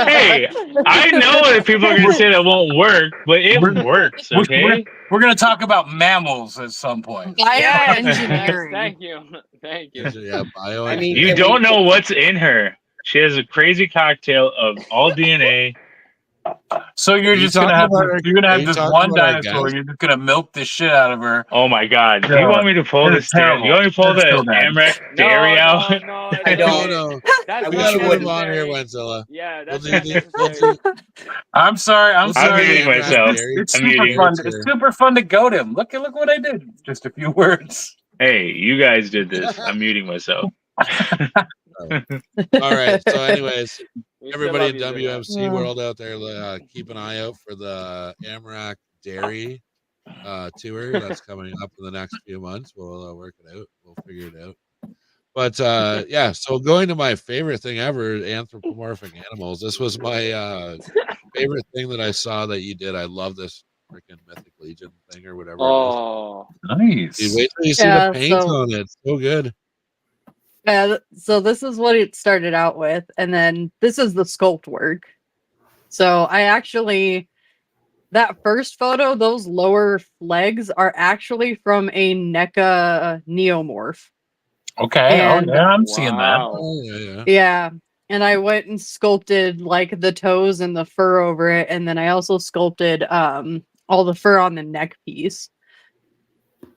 Hey, I know that people are gonna say that won't work, but it works. Okay. We're gonna talk about mammals at some point. Yes, Bioengineering. thank you, thank you. Yeah, bio. I mean, You can don't we- know what's in her. She has a crazy cocktail of all DNA. So you're Are you just gonna talking have about our- you're gonna are have you this talking one about our dinosaur. guest? You're just gonna milk the shit out of her. Oh my God! Do you Yeah. want me to pull It's this? Terrible. terrible. You want me to pull It's the so bad. Amrec dairy out? No, I don't. No. That's I We wish not gotta you put him wouldn't. on here, necessary. Wenzilla. Yeah, We'll that's do not the. We'll necessary. do, I'm sorry. I'm we'll sorry. muting Amrec myself. dairy It's I'm super muting. fun. here. It's super fun to goat him. Look what I did. Just a few words. Hey, you guys did this. I'm muting myself. All right. So, anyways, We still everybody in love you, Zilla. WMC world out there, keep an eye out for the Amrec Dairy tour that's coming up in the next few months. We'll work it out. We'll figure it out. But yeah, so going to my favorite thing ever, anthropomorphic animals. This was my favorite thing that I saw that you did. I love this freaking Mythic Legion thing or whatever. Oh, It is. Dude, Nice. wait till you see Yeah, the paint so- on it. It's so good. Yeah, so this is what it started out with, and then this is the sculpt work. So I actually, that first photo, those lower legs are actually from a NECA neomorph. Okay. And- Oh yeah, I'm seeing that. wow. Oh yeah. Yeah, and I went and sculpted like the toes and the fur over it, and then I also sculpted all the fur on the neck piece.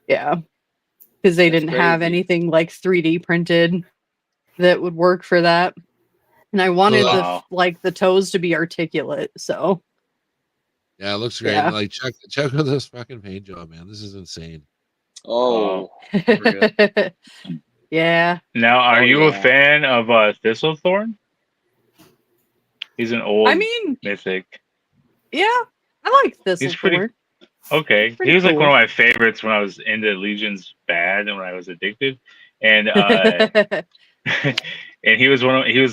Yeah, because they That's didn't have crazy. anything like 3D printed that would work for that. And I wanted Wow. the toes to be articulate. So Yeah, it looks great. Yeah. Like check out this fucking paint job, man. This is insane. Oh, yeah. Now, are Oh, you a yeah. fan of Thistlethorn? He's an old I mean, mythic. yeah, I like this. He's pretty- Before. Okay, Pretty he was like cool. one of my favorites when I was into Legion's bad and when I was addicted, and and he was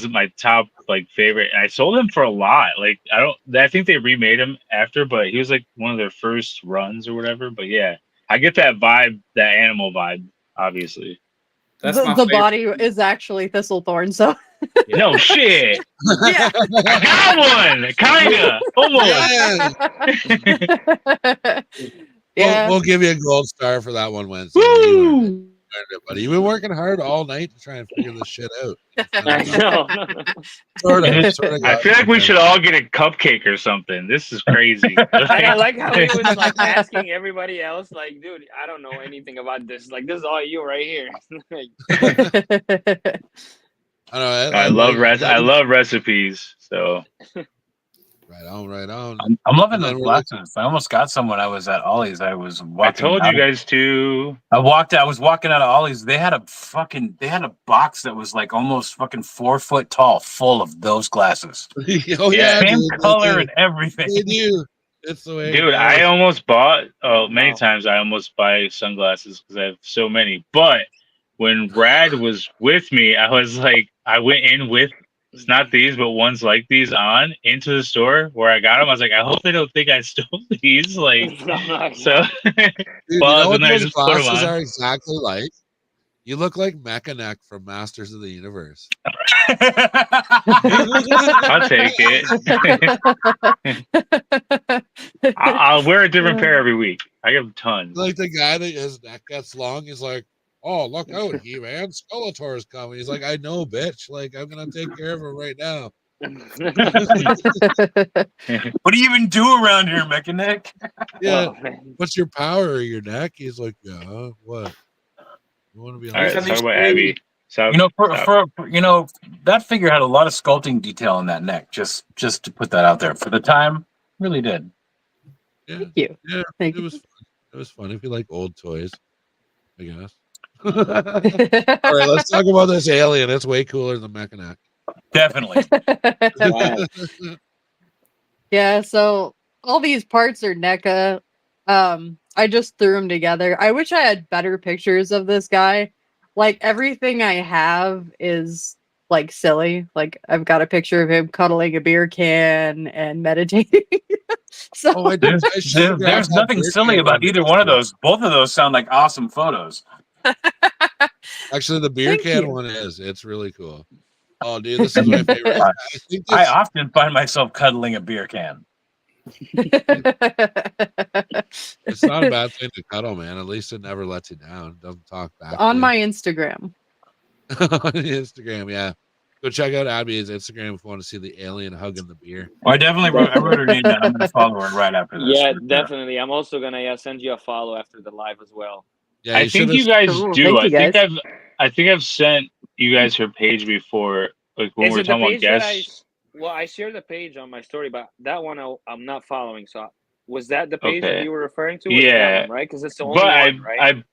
my top like favorite. And I sold him for a lot. Like I think they remade him after, but he was like one of their first runs or whatever. But yeah, I get that vibe, that animal vibe, obviously. That's the my the favorite. body is actually Thistlethorn, so No shit, yeah. I got one, kinda, almost. Yeah. We'll give you a gold star for that one, Wednesday. Woo! You earned it, buddy. You've been working hard all night to try and figure this shit out. I know. Sort of I feel like we should all get a cupcake or something. This is crazy. And I like how he was like asking everybody else, like, dude, I don't know anything about this. Like, this is all you right here. Like, I don't know. I love recipes. So Right on, right on. I'm loving And those then we're looking- glasses. I almost got some when I was at Ollie's. I was walking. I told you guys to. I was walking out of Ollie's. They had a box that was like almost fucking 4 foot tall, full of those glasses. Oh yeah, Same dude, color they and everything. do. It's the way. it Dude, goes. I almost bought many Wow. times I almost buy sunglasses because I have so many. But when Brad was with me, I was like, I went in with it's not these, but ones like these on into the store where I got them. I was like, I hope they don't think I stole these. Like, so Dude, you well, know what then I those just put 'em glasses on. are exactly like? You look like Mechaneck from Masters of the Universe. I'll take it. I'll wear a different pair every week. I have tons. Like the guy that his neck gets long, he's like, "Oh, look out, He-Man! Skeletor's coming." He's like, "I know, bitch. Like, I'm gonna take care of him right now." What do you even do around here, Mechanic? Yeah. Oh, man. What's your power or your neck? He's like, yeah. What? You want to be on? All right, have let's talk these about three- Abby. Stop. You know, Stop. for you know, that figure had a lot of sculpting detail in that neck. Just to put that out there, for the time, really did. Yeah. Thank you. Yeah. Thank It you. was fun. It was fun if you like old toys, I guess. All right, let's talk about this alien. It's way cooler than Mechanic. Definitely. Wow. Yeah, so all these parts are NECA. I just threw them together. I wish I had better pictures of this guy. Like everything I have is like silly. Like I've got a picture of him cuddling a beer can and meditating. So Oh, I did. I should have grabbed There's that nothing beer silly can about either one of those. Both of those sound like awesome photos. Actually, the beer Thank can you. one is. It's really cool. Oh, dude, this is my favorite. Uh, I think I this. often find myself cuddling a beer can. It's not a bad thing to cuddle, man. At least it never lets you down. It doesn't talk back. On to my Instagram. you. On Instagram, yeah. Go check out Abby's Instagram if you want to see the alien hugging the beer. I definitely wrote her name down. I'm going to follow her right after this. Yeah, for sure. definitely. I'm also gonna send you a follow after the live as well. Yeah, I think you guys Cool. do. Thank you, guys. I think I've sent you guys her page before, like when Is we were it the talking about page that guests. I shared the page on my story, but that one I'm not following. So was that the page that Okay. you were referring to? Was Yeah. that one, right? Because it's the only But one, right?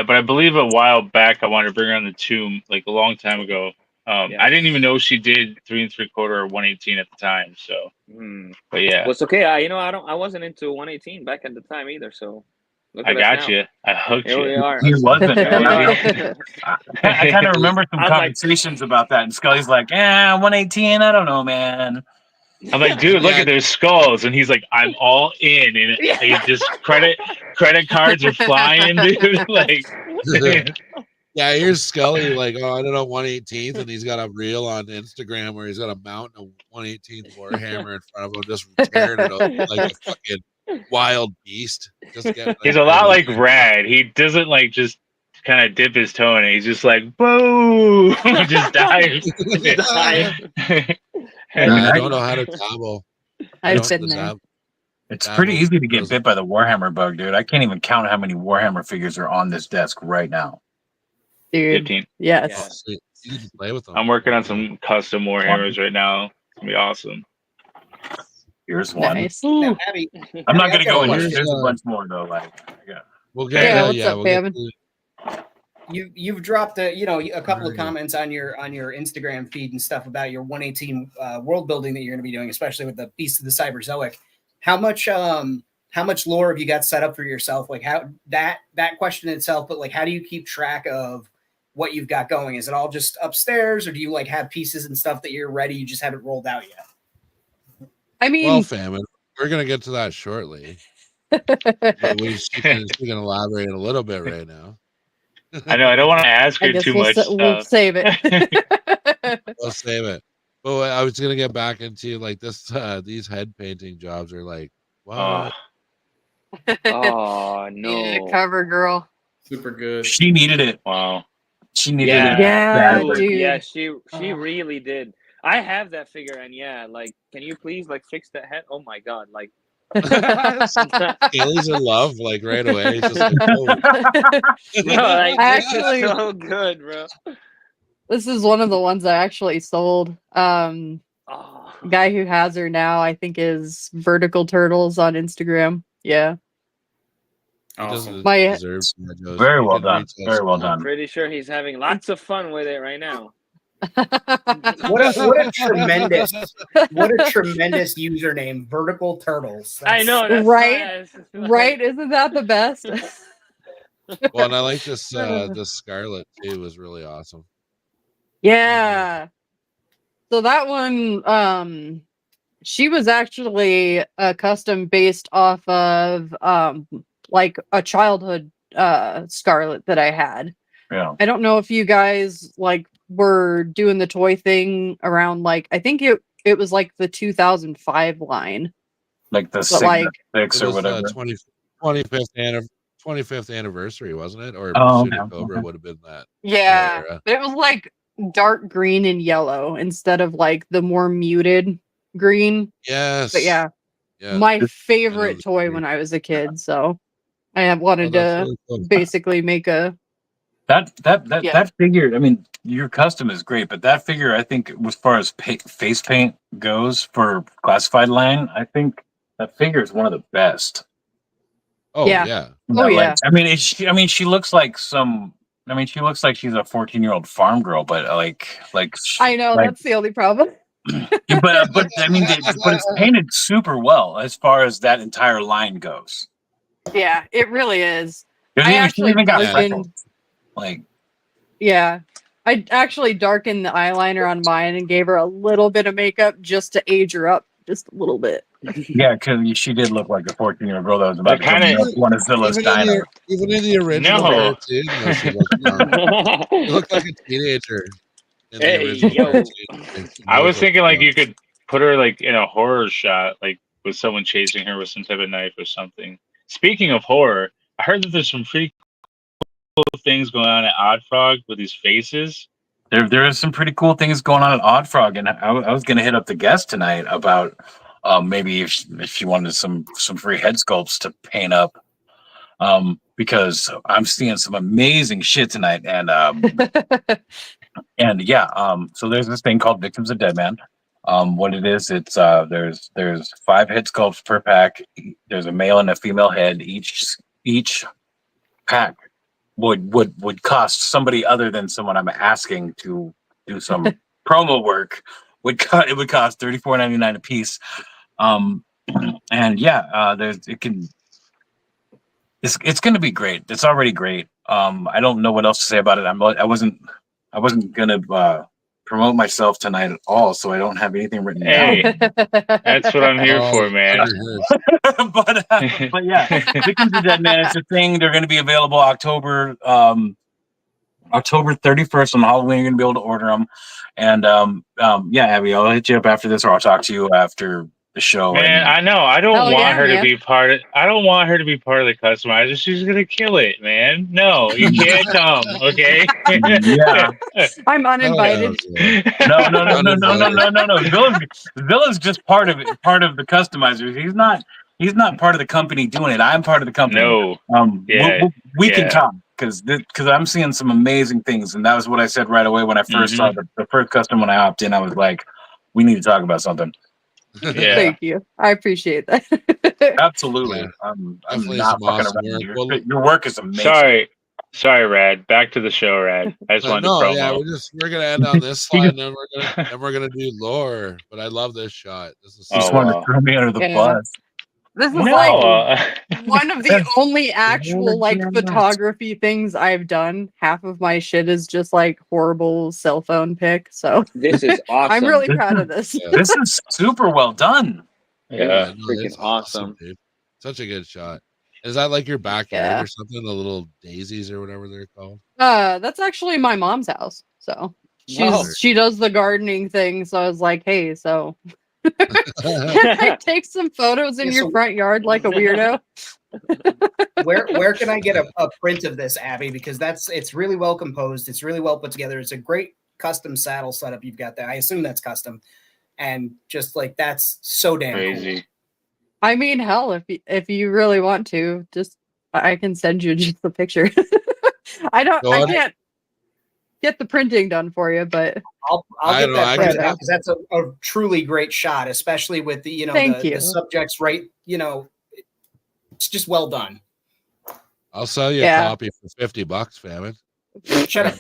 but I believe a while back I wanted to bring her on the tomb, like a long time ago. Yeah. I didn't even know she did 3 3/4 or 118 at the time. So, but yeah, Well, it's okay. I wasn't into 118 back at the time either. So look I at us got now. you. I hooked Here we you. are. He wasn't. Here we are. I kind of remember some I'm like- conversations about that, and Scully's like, 118, I don't know, man. I'm like, dude, look Yeah. at their skulls, and he's like, I'm all in, and it just credit cards are flying, dude. Like, Yeah, here's Scully like, oh, I don't know, 118th, and he's got a reel on Instagram where he's got a mountain of 118th Warhammer in front of him, just tearing it up like a fucking wild beast. Just getting he's a lot like Rad. He doesn't like just kind of dip his toe in it. He's just like, boo, just dives. I don't know how to dabble. I've been there. It's Dabble pretty easy to get doesn't- bit by the Warhammer bug, dude. I can't even count how many Warhammer figures are on this desk right now. Dude. 15. Yes. Sweet. You can play with them. I'm working on some custom Warhammers right now. It's gonna be awesome. Here's one. Nice. Now, Abby, I'm not Abby, gonna I've got go a into it. question. There's a bunch more though. Like, yeah. We'll get Yeah, to, what's up, we'll get Fabian? to- You've dropped a couple of Right. comments on your Instagram feed and stuff about your 118 world building that you're going to be doing, especially with the Beast of the Cyberzoic. How much lore have you got set up for yourself? Like how that question itself, but like how do you keep track of what you've got going? Is it all just upstairs, or do you like have pieces and stuff that you're ready? You just haven't rolled out yet. I mean, well, famine. We're gonna get to that shortly. She can elaborate a little bit right now. I know. I don't want to ask I her guess too we'll, much. we'll save it. We'll save it. But I was gonna get back into like this. These head painting jobs are like, wow. Oh no. Yeah, cover girl. Super good. She needed it. Wow. She needed Yeah, it. Yeah, dude. dude. Yeah, she Oh. really did. I have that figure, and yeah, like, can you please like fix that head? Oh my god, like. Kaylee's in love like right away. It's just like, oh. No, like, Actually- this is so good, bro. This is one of the ones I actually sold. Oh. Guy who has her now, I think, is Vertical Turtles on Instagram. Yeah. Awesome. My- Deserves some of those. Very You well can done. reach us. Very well I'm done. pretty sure he's having lots of fun with it right now. What a tremendous username, Vertical Turtles. I know, that's Right? why Right? Isn't that the best? Well, and I like this this Scarlet too was really awesome. Yeah. So that one, she was actually custom based off of like a childhood Scarlet that I had. Yeah. I don't know if you guys like were doing the toy thing around like I think it was like the 2005 line. Like the But Sigma like 6 It or was whatever. 25th anniversary, wasn't it? Or Oh, Pursuit of okay. Cobra would have been that. yeah, era. but it was like dark green and yellow instead of like the more muted green. Yes. But yeah, Yeah. my I know favorite the toy color. when I was a kid. So I have wanted that's to really cool. basically make a That figure. I mean, your custom is great, but that figure, I think, as far as face paint goes for classified line, I think that figure is one of the best. Oh Yeah. yeah. Oh, Like, yeah. I mean, she looks like some. I mean, she looks like she's a 14-year-old farm girl, but I know like, that's the only problem. but I mean, but it's painted super well as far as that entire line goes. Yeah, it really is. She even got freckles. darkened. Like, Yeah, I actually darkened the eyeliner on mine and gave her a little bit of makeup just to age her up just a little bit. yeah, because she did look like a 14-year-old girl that was about to kinda- come up one of Zilla's dinos. Even in the original No. cartoon, though, she looked young. She looked like a teenager in the Hey, original yo. cartoon. Like, she I always was looked thinking like young. you could put her like in a horror shot, like with someone chasing her with some type of knife or something. Speaking of horror, I heard that there's some pretty cool things going on at Odd Frog with these faces. There is some pretty cool things going on at Odd Frog, and I was going to hit up the guest tonight about maybe if she wanted some free head sculpts to paint up, because I'm seeing some amazing shit tonight, and so there's this thing called Victims of Deadman. What it is, it's there's 5 head sculpts per pack. There's a male and a female head. Each pack would cost somebody other than someone I'm asking to do some promo work would cost $34.99 a piece. And it's going to be great. It's already great. I don't know what else to say about it. I wasn't gonna promote myself tonight at all, so I don't have anything written down. Hey, that's what I'm here for, man. but yeah, Victims of Dead Man is a thing. They're going to be available October 31st on Halloween. You're going to be able to order them. And Abby, I'll hit you up after this, or I'll talk to you after the show. Man, I know. I don't Hell want yeah, her to man. be part of. I don't want her to be part of the customizer. She's gonna kill it, man. No, you can't come. Okay. Yeah. I'm uninvited. No. Villa's just part of it, part of the customizers. He's not part of the company doing it. I'm part of the company. No. We Yeah. can talk because I'm seeing some amazing things, and that was what I said right away when I first saw the first custom. When I hopped in, I was like, "We need to talk about something." Yeah. Thank you. I appreciate that. Absolutely. Yeah. I'm Definitely not some fucking awesome around. work. Well, Your work is amazing. Sorry, Rad. Back to the show, Rad. I just wanted to promo. Yeah, we're gonna end on this slide, and then we're gonna do lore. But I love this shot. This is You just wanted to throw me under the bus. This is No. like one of the only actual like photography things I've done. Half of my shit is just like horrible cell phone pic. So This is awesome. I'm really proud of this. This is super well done. Yeah. Freaking it's awesome. dude. Such a good shot. Is that like your backyard Yeah. or something? The little daisies or whatever they're called. That's actually my mom's house. So she does the gardening thing. So I was like, hey, so can I take some photos in your front yard like a weirdo? Where can I get a print of this, Abby? Because it's really well composed. It's really well put together. It's a great custom saddle setup you've got there. I assume that's custom, and just like that's so damn Crazy. cool. I mean, hell, if you really want to, just I can send you just the picture. I can't get the printing done for you, but I'll get that printed out because that's a truly great shot, especially with the the subjects right. It's just well done. I'll sell you a copy for $50, famine. Shut up.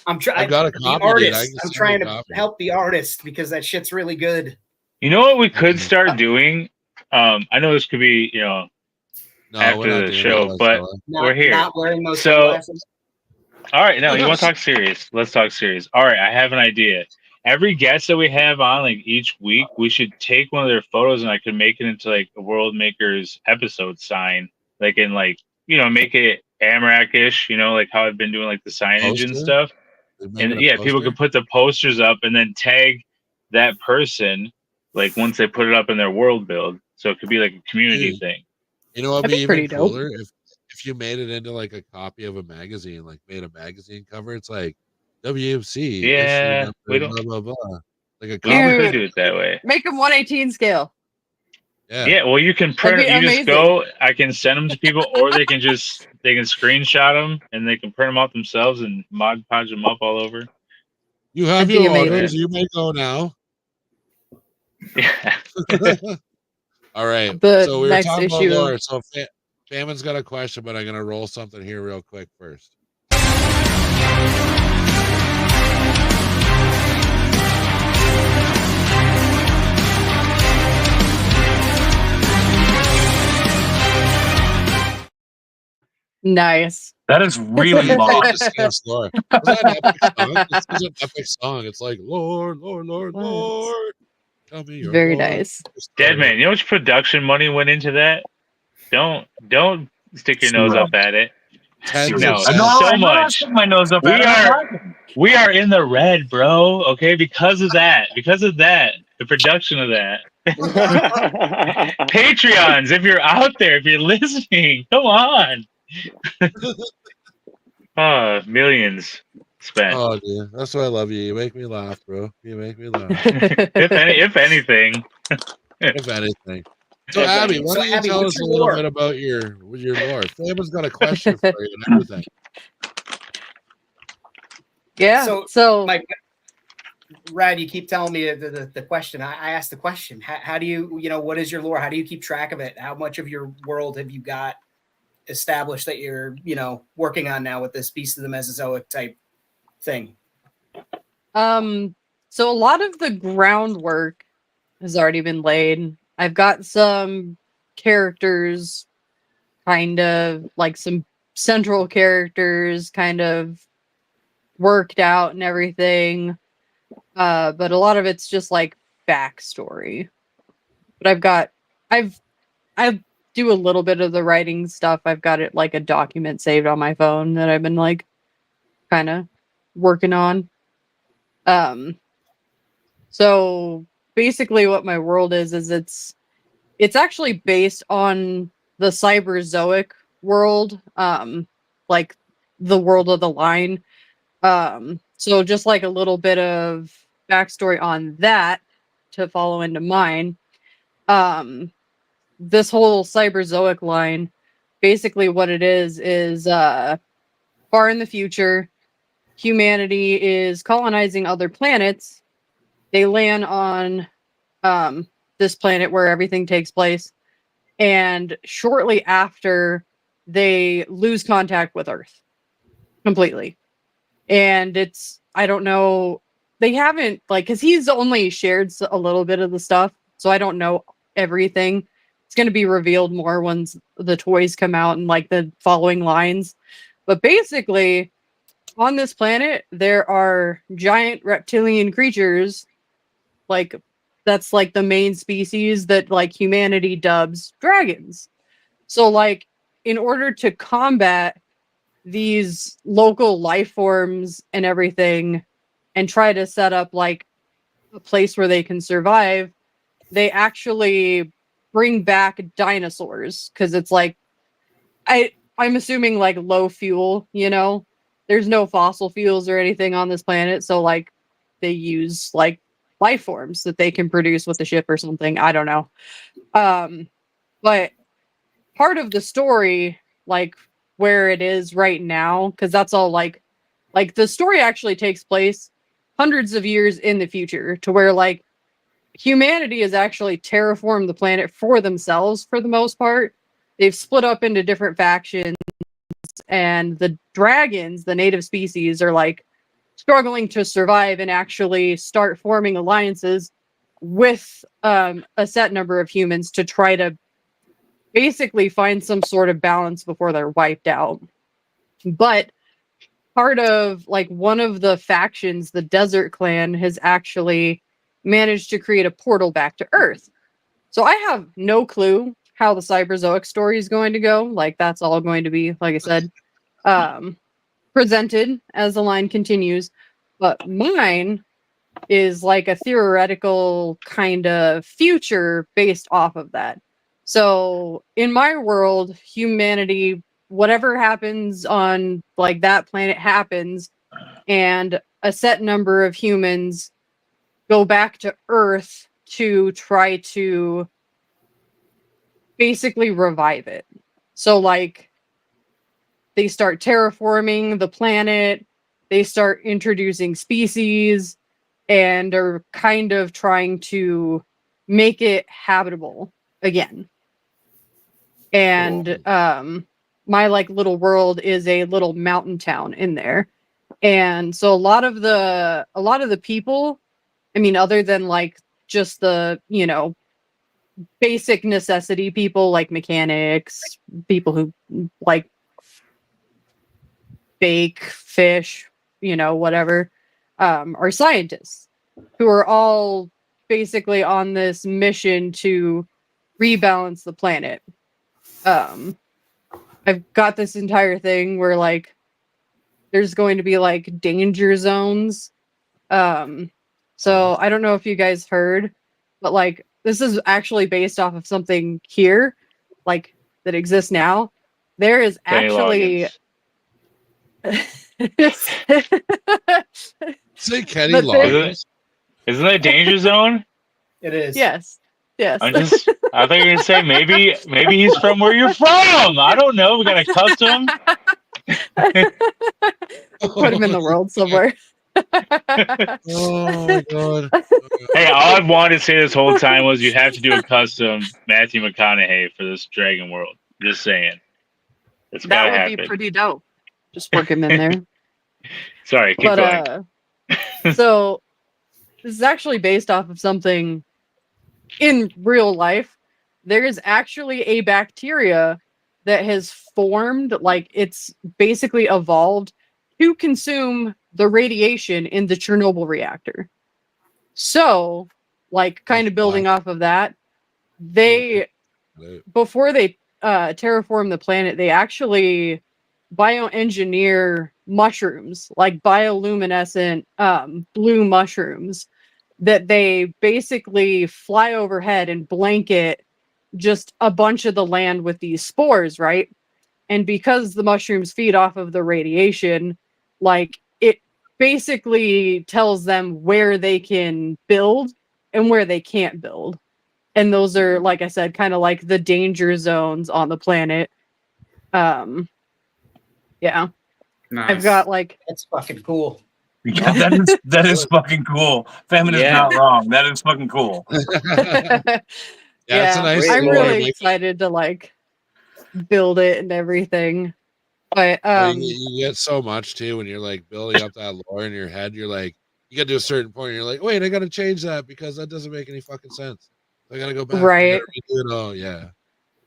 I'm trying. I got a copy. I'm trying to help the artist because that shit's really good. You know what we could start doing? I know this could be, after the show, but we're here. Not wearing those sunglasses. All right, no, you want to talk serious? Let's talk serious. All right, I have an idea. Every guest that we have on, like each week, we should take one of their photos and I could make it into like a World Makers episode sign, like in like make it Amrak-ish, like how I've been doing like the signage and stuff. And yeah, people could put the posters up and then tag that person, like once they put it up in their world build. So it could be like a community thing. You know what'd be even cooler if if you made it into like a copy of a magazine, like made a magazine cover, it's like WMC issue Yeah, we number don't. blah blah blah. Like a We comic. could do it that way. Make them 118 scale. Yeah. Yeah, well, you can That'd print. be You just amazing. go. I can send them to people, or they can screenshot them and they can print them out themselves and Mod Podge them up all over. You have That'd be your amazing. orders. You may go now. Yeah. All right. The So we were next talking about issue. lore. So Famon's got a question, but I'm gonna roll something here real quick first. Nice. That is really long. Discuss lore. Was that an epic song? This is an epic song. It's like Lord, Lord, Lord, What? Lord. Tell me your Very Lord. nice. Dead man, you know how much production money went into that? Don't stick your nose up at it. Tens No, of so cents. I'm not much. sticking my nose up We at it. I'm talking. We are in the red, bro. Okay, because of that, the production of that. Patreons, if you're out there, if you're listening, come on. Millions spent. Oh, dude, that's why I love you. You make me laugh, bro. You make me laugh. if anything. If anything. So, Abby, why So, don't you Abby, tell what's us a your little lore? bit about your lore? Famon's got a question for you and everything. Yeah. So Mike, Rad, you keep telling me the question. I asked the question. How do you, what is your lore? How do you keep track of it? How much of your world have you got established that you're, working on now with this Beast of the Mesozoic type thing? so a lot of the groundwork has already been laid. I've got some characters, kind of like some central characters kind of worked out and everything. But a lot of it's just like backstory. But I do a little bit of the writing stuff. I've got it like a document saved on my phone that I've been like kind of working on. So basically what my world is it's actually based on the Cyberzoic world, like the world of the line. So just like a little bit of backstory on that to follow into mine. This whole Cyberzoic line, basically what it is far in the future, humanity is colonizing other planets. They land on this planet where everything takes place, and shortly after they lose contact with Earth completely. And I don't know, they haven't because he's only shared a little bit of the stuff, so I don't know everything. It's going to be revealed more once the toys come out and like the following lines. But basically, on this planet, there are giant reptilian creatures, like that's like the main species that like humanity dubs dragons. So like in order to combat these local life forms and everything and try to set up like a place where they can survive, they actually bring back dinosaurs because it's like I'm assuming like low fuel, there's no fossil fuels or anything on this planet, so like they use like life forms that they can produce with the ship or something. I don't know. But part of the story, like where it is right now, because that's all like the story actually takes place hundreds of years in the future, to where like humanity has actually terraformed the planet for themselves for the most part. They've split up into different factions, and the dragons, the native species, are like struggling to survive and actually start forming alliances with a set number of humans to try to basically find some sort of balance before they're wiped out. But part of like one of the factions, the Desert Clan, has actually managed to create a portal back to Earth. So I have no clue how the Cyberzoic story is going to go. Like that's all going to be, like I said, presented as the line continues. But mine is like a theoretical kind of future based off of that. So in my world, humanity whatever happens on like that planet happens, and a set number of humans go back to Earth to try to basically revive it. So like they start terraforming the planet, they start introducing species, and are kind of trying to make it habitable again. And my like little world is a little mountain town in there. And so a lot of the people, I mean, other than like just the, you know, basic necessity people like mechanics, people who like bake, fish, you know, whatever, are scientists who are all basically on this mission to rebalance the planet. I've got this entire thing where like there's going to be like danger zones. So I don't know if you guys heard, but like this is actually based off of something here, like that exists now. There is actually Say Kenny But there- Loggins. Isn't that a danger zone? It is. yes. I thought you were gonna say maybe he's from where you're from. I don't know. We got a custom. Put him in the world somewhere. Oh my god. Hey, all I've wanted to say this whole time was you have to do a custom Matthew McConaughey for this Dragon World. Just saying. It's That gotta would happen. be pretty dope. Just work him in there. Sorry, keep going. So this is actually based off of something in real life. There is actually a bacteria that has formed, like it's basically evolved to consume the radiation in the Chernobyl reactor. So, like, kind of building off of that, they, before they terraform the planet, they actually bioengineer mushrooms, like bioluminescent blue mushrooms, that they basically fly overhead and blanket just a bunch of the land with these spores, right? And because the mushrooms feed off of the radiation, like it basically tells them where they can build and where they can't build. And those are, like I said, kind of like the danger zones on the planet. Yeah. Nice. I've got like That's fucking cool. Yeah, that is fucking cool. Famine is not wrong. That is fucking cool. Yeah, it's a nice I'm story, really like- excited to like build it and everything. But you get so much too when you're like building up that lore in your head. You're like, you get to a certain point, and you're like, wait, I got to change that because that doesn't make any fucking sense. I got to go back. Right. You know, yeah.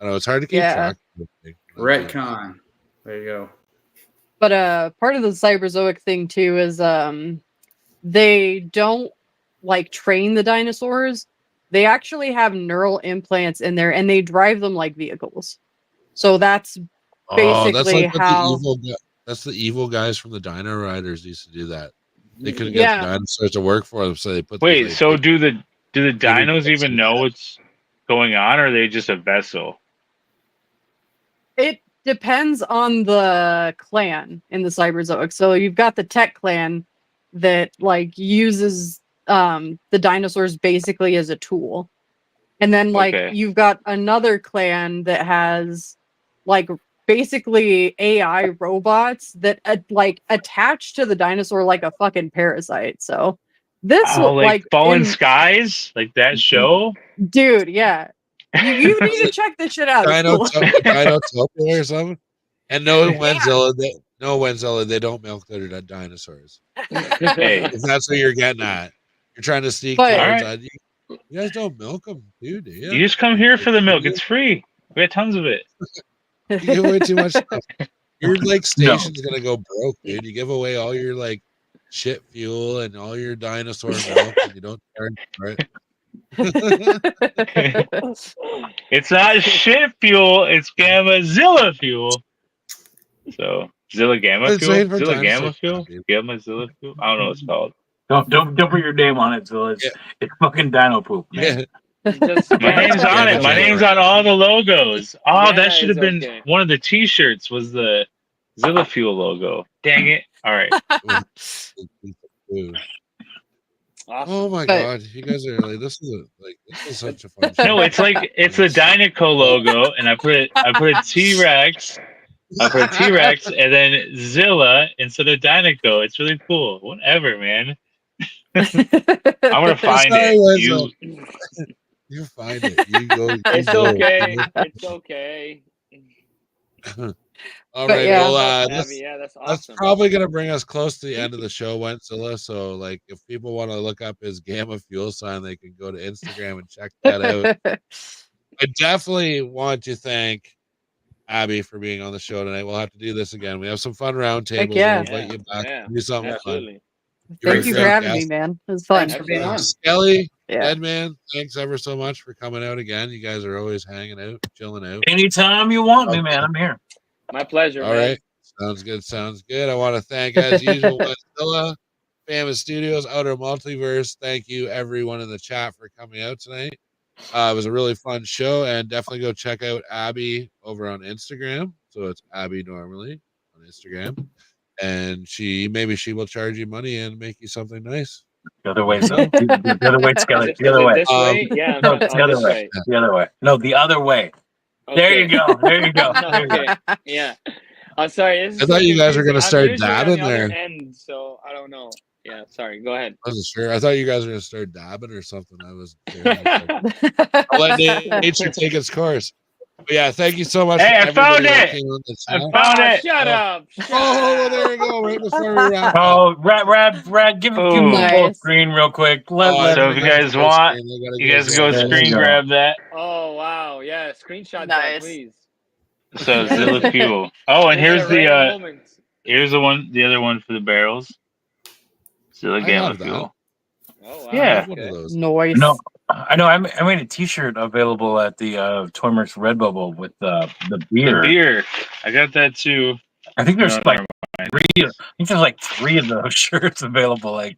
I know it's hard to keep Yeah. track. Of everything. Retcon. There you go. But part of the cyberzoic thing too is they don't like train the dinosaurs. They actually have neural implants in there and they drive them like vehicles. So that's Oh, that's basically like what how that's the evil guys from the Dino Riders used to do that. They couldn't get Yeah. the dinosaurs to work for them, so they put. Wait, these, so like, do the dinos fix even it. know what's going on, or are they just a vessel? it depends on the clan in the cyberzoic. So you've got the tech clan that like uses the dinosaurs basically as a tool. And then like Okay. you've got another clan that has like basically AI robots that like attach to the dinosaur like a fucking parasite. So this Oh, like Fallen in- Skies, like that show. dude, yeah. You need to check this shit out. It's cool. Dinotopia or something. And no Wenzilla, they don't milk their dinosaurs. Hey, If that's what you're getting at, you're trying to sneak But- towards Alright. that. You guys don't milk them, dude. Do you? you just come here for the milk. It's free. We got tons of it. You give away too much stuff. Your like station's gonna go broke, dude. You give away all your like shit fuel and all your dinosaur milk, and you don't charge for it. It's not shit fuel. It's Gamma-Zilla fuel. So Zilla Gamma It's fuel. made for Zilla dinosaur Gamma fuel. fuel, dude. Gamma-Zilla fuel. I don't know what it's called. Don't put your name on it, so it's fucking dino poop, man. Yeah. Just My name's on it. My name's on all the logos. Oh, Yeah, that should have it's been okay. one of the T-shirts. Was the Zilla Fuel logo? Dang it! All right. Ooh. Awesome. Oh my But- god, you guys are like this is such a fun show. No, it's like it's the Dynaco logo, and I put a T-Rex. I put a T-Rex and then Zilla instead of Dynaco. It's really cool. Whatever, man. I'm gonna find Sorry, it. Liz, you find it. You go. You It's go. okay. It's okay. All But right. yeah. Well, Abby, yeah, that's that's awesome. probably gonna bring us close to the end of the show, Wentzilla. So, like, if people want to look up his Gamma Fuel sign, they can go to Instagram and check that out. I definitely want to thank Abby for being on the show tonight. We'll have to do this again. We have some fun round tables. yeah. We'll invite you back. Yeah, Do something fun. absolutely. You're a Thank you for great having me, guest. man. It was fun. Thanks for being on. Skelly, Yeah. Deadman, thanks ever so much for coming out again. You guys are always hanging out, chilling out. Anytime you want me, man, I'm here. My pleasure, All man. right. Sounds good. Sounds good. I want to thank, as usual, Wentzilla, Famous Studios, Outer Multiverse. Thank you, everyone in the chat, for coming out tonight. It was a really fun show, and definitely go check out Abby over on Instagram. So it's Abby normally on Instagram, and maybe she will charge you money and make you something nice. The other way, so the other way, Skelly. Is The other it way. this way? Yeah, No, no, it's the other this way. The other way. No, the other way. There you Okay. go. There you go. There you go. Okay. Yeah. I'm sorry. This is I thought you guys were confusing. gonna I'm start usually on dabbing the other there. End, so I don't know. Yeah. Sorry. Go ahead. I wasn't sure. I thought you guys were gonna start dabbing or something. I was. I'll let nature take its course. But yeah, thank you so much. Hey, for I found everybody that it! came on the I chat. found it. Shut up. Oh, well, there we go. Right before we wrap up. Oh, Rad, give me Oh. full Nice. screen real quick. Oh, Let So I if you forgot guys to go want, screen. I gotta you guys go There you screen go. grab that. Oh wow. Yeah. Screenshot that, Nice. please. So Zilla Fuel. Oh, and This is here's a rare the moment. here's the other one for the barrels. Zilla I Gamma have that. Fuel. Oh wow. I Yeah. have one of those. Noise. No, I know. I made a T-shirt available at the Toymer's Redbubble with the The beer. beer. I got that too. I think there's No, like never three. I think there's like 3 of those shirts available. Like,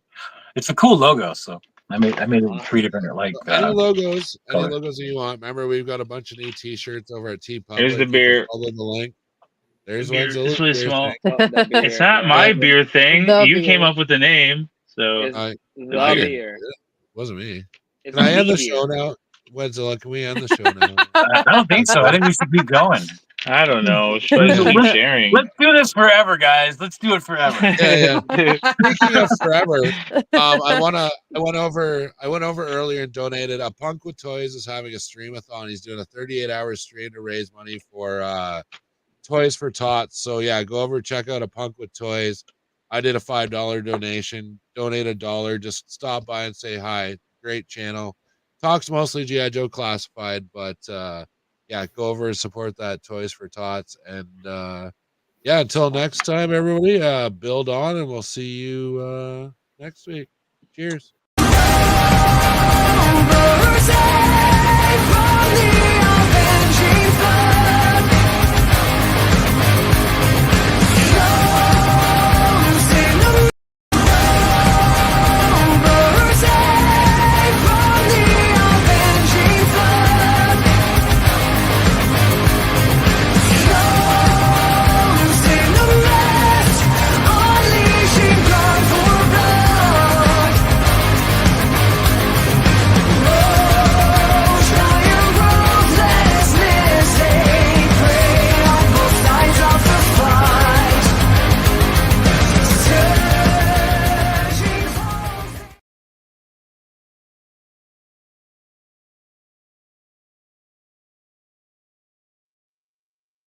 it's a cool logo. So I made it in 3 different like. Any logos color. that you want. Remember, we've got a bunch of new T-shirts over at TeePublic. There's the You can beer. follow the link. There's Beer. Wentzilla It's really beer small. thing. Oh, the beer. It's not my beer thing. The You came beer. up with the name. So It's I the beer. beer. Wasn't me. It's Can I end the beer. show now? Wentzilla, can we end the show now? I don't think so. I think we should keep going. I don't know. Should I keep sharing? Let's do this forever, guys. Let's do it forever. Yeah. Speaking of forever, I went over earlier and donated. Punk with Toys is having a streamathon. He's doing a 38-hour stream to raise money for Toys for Tots. So yeah, go over, check out a Punk with Toys. I did a $5 donation. Donate $1. Just stop by and say hi. Great channel. Talks mostly G.I. Joe Classified, but yeah, go over and support that Toys for Tots. And yeah, until next time, everybody, build on, and we'll see you next week. Cheers. From the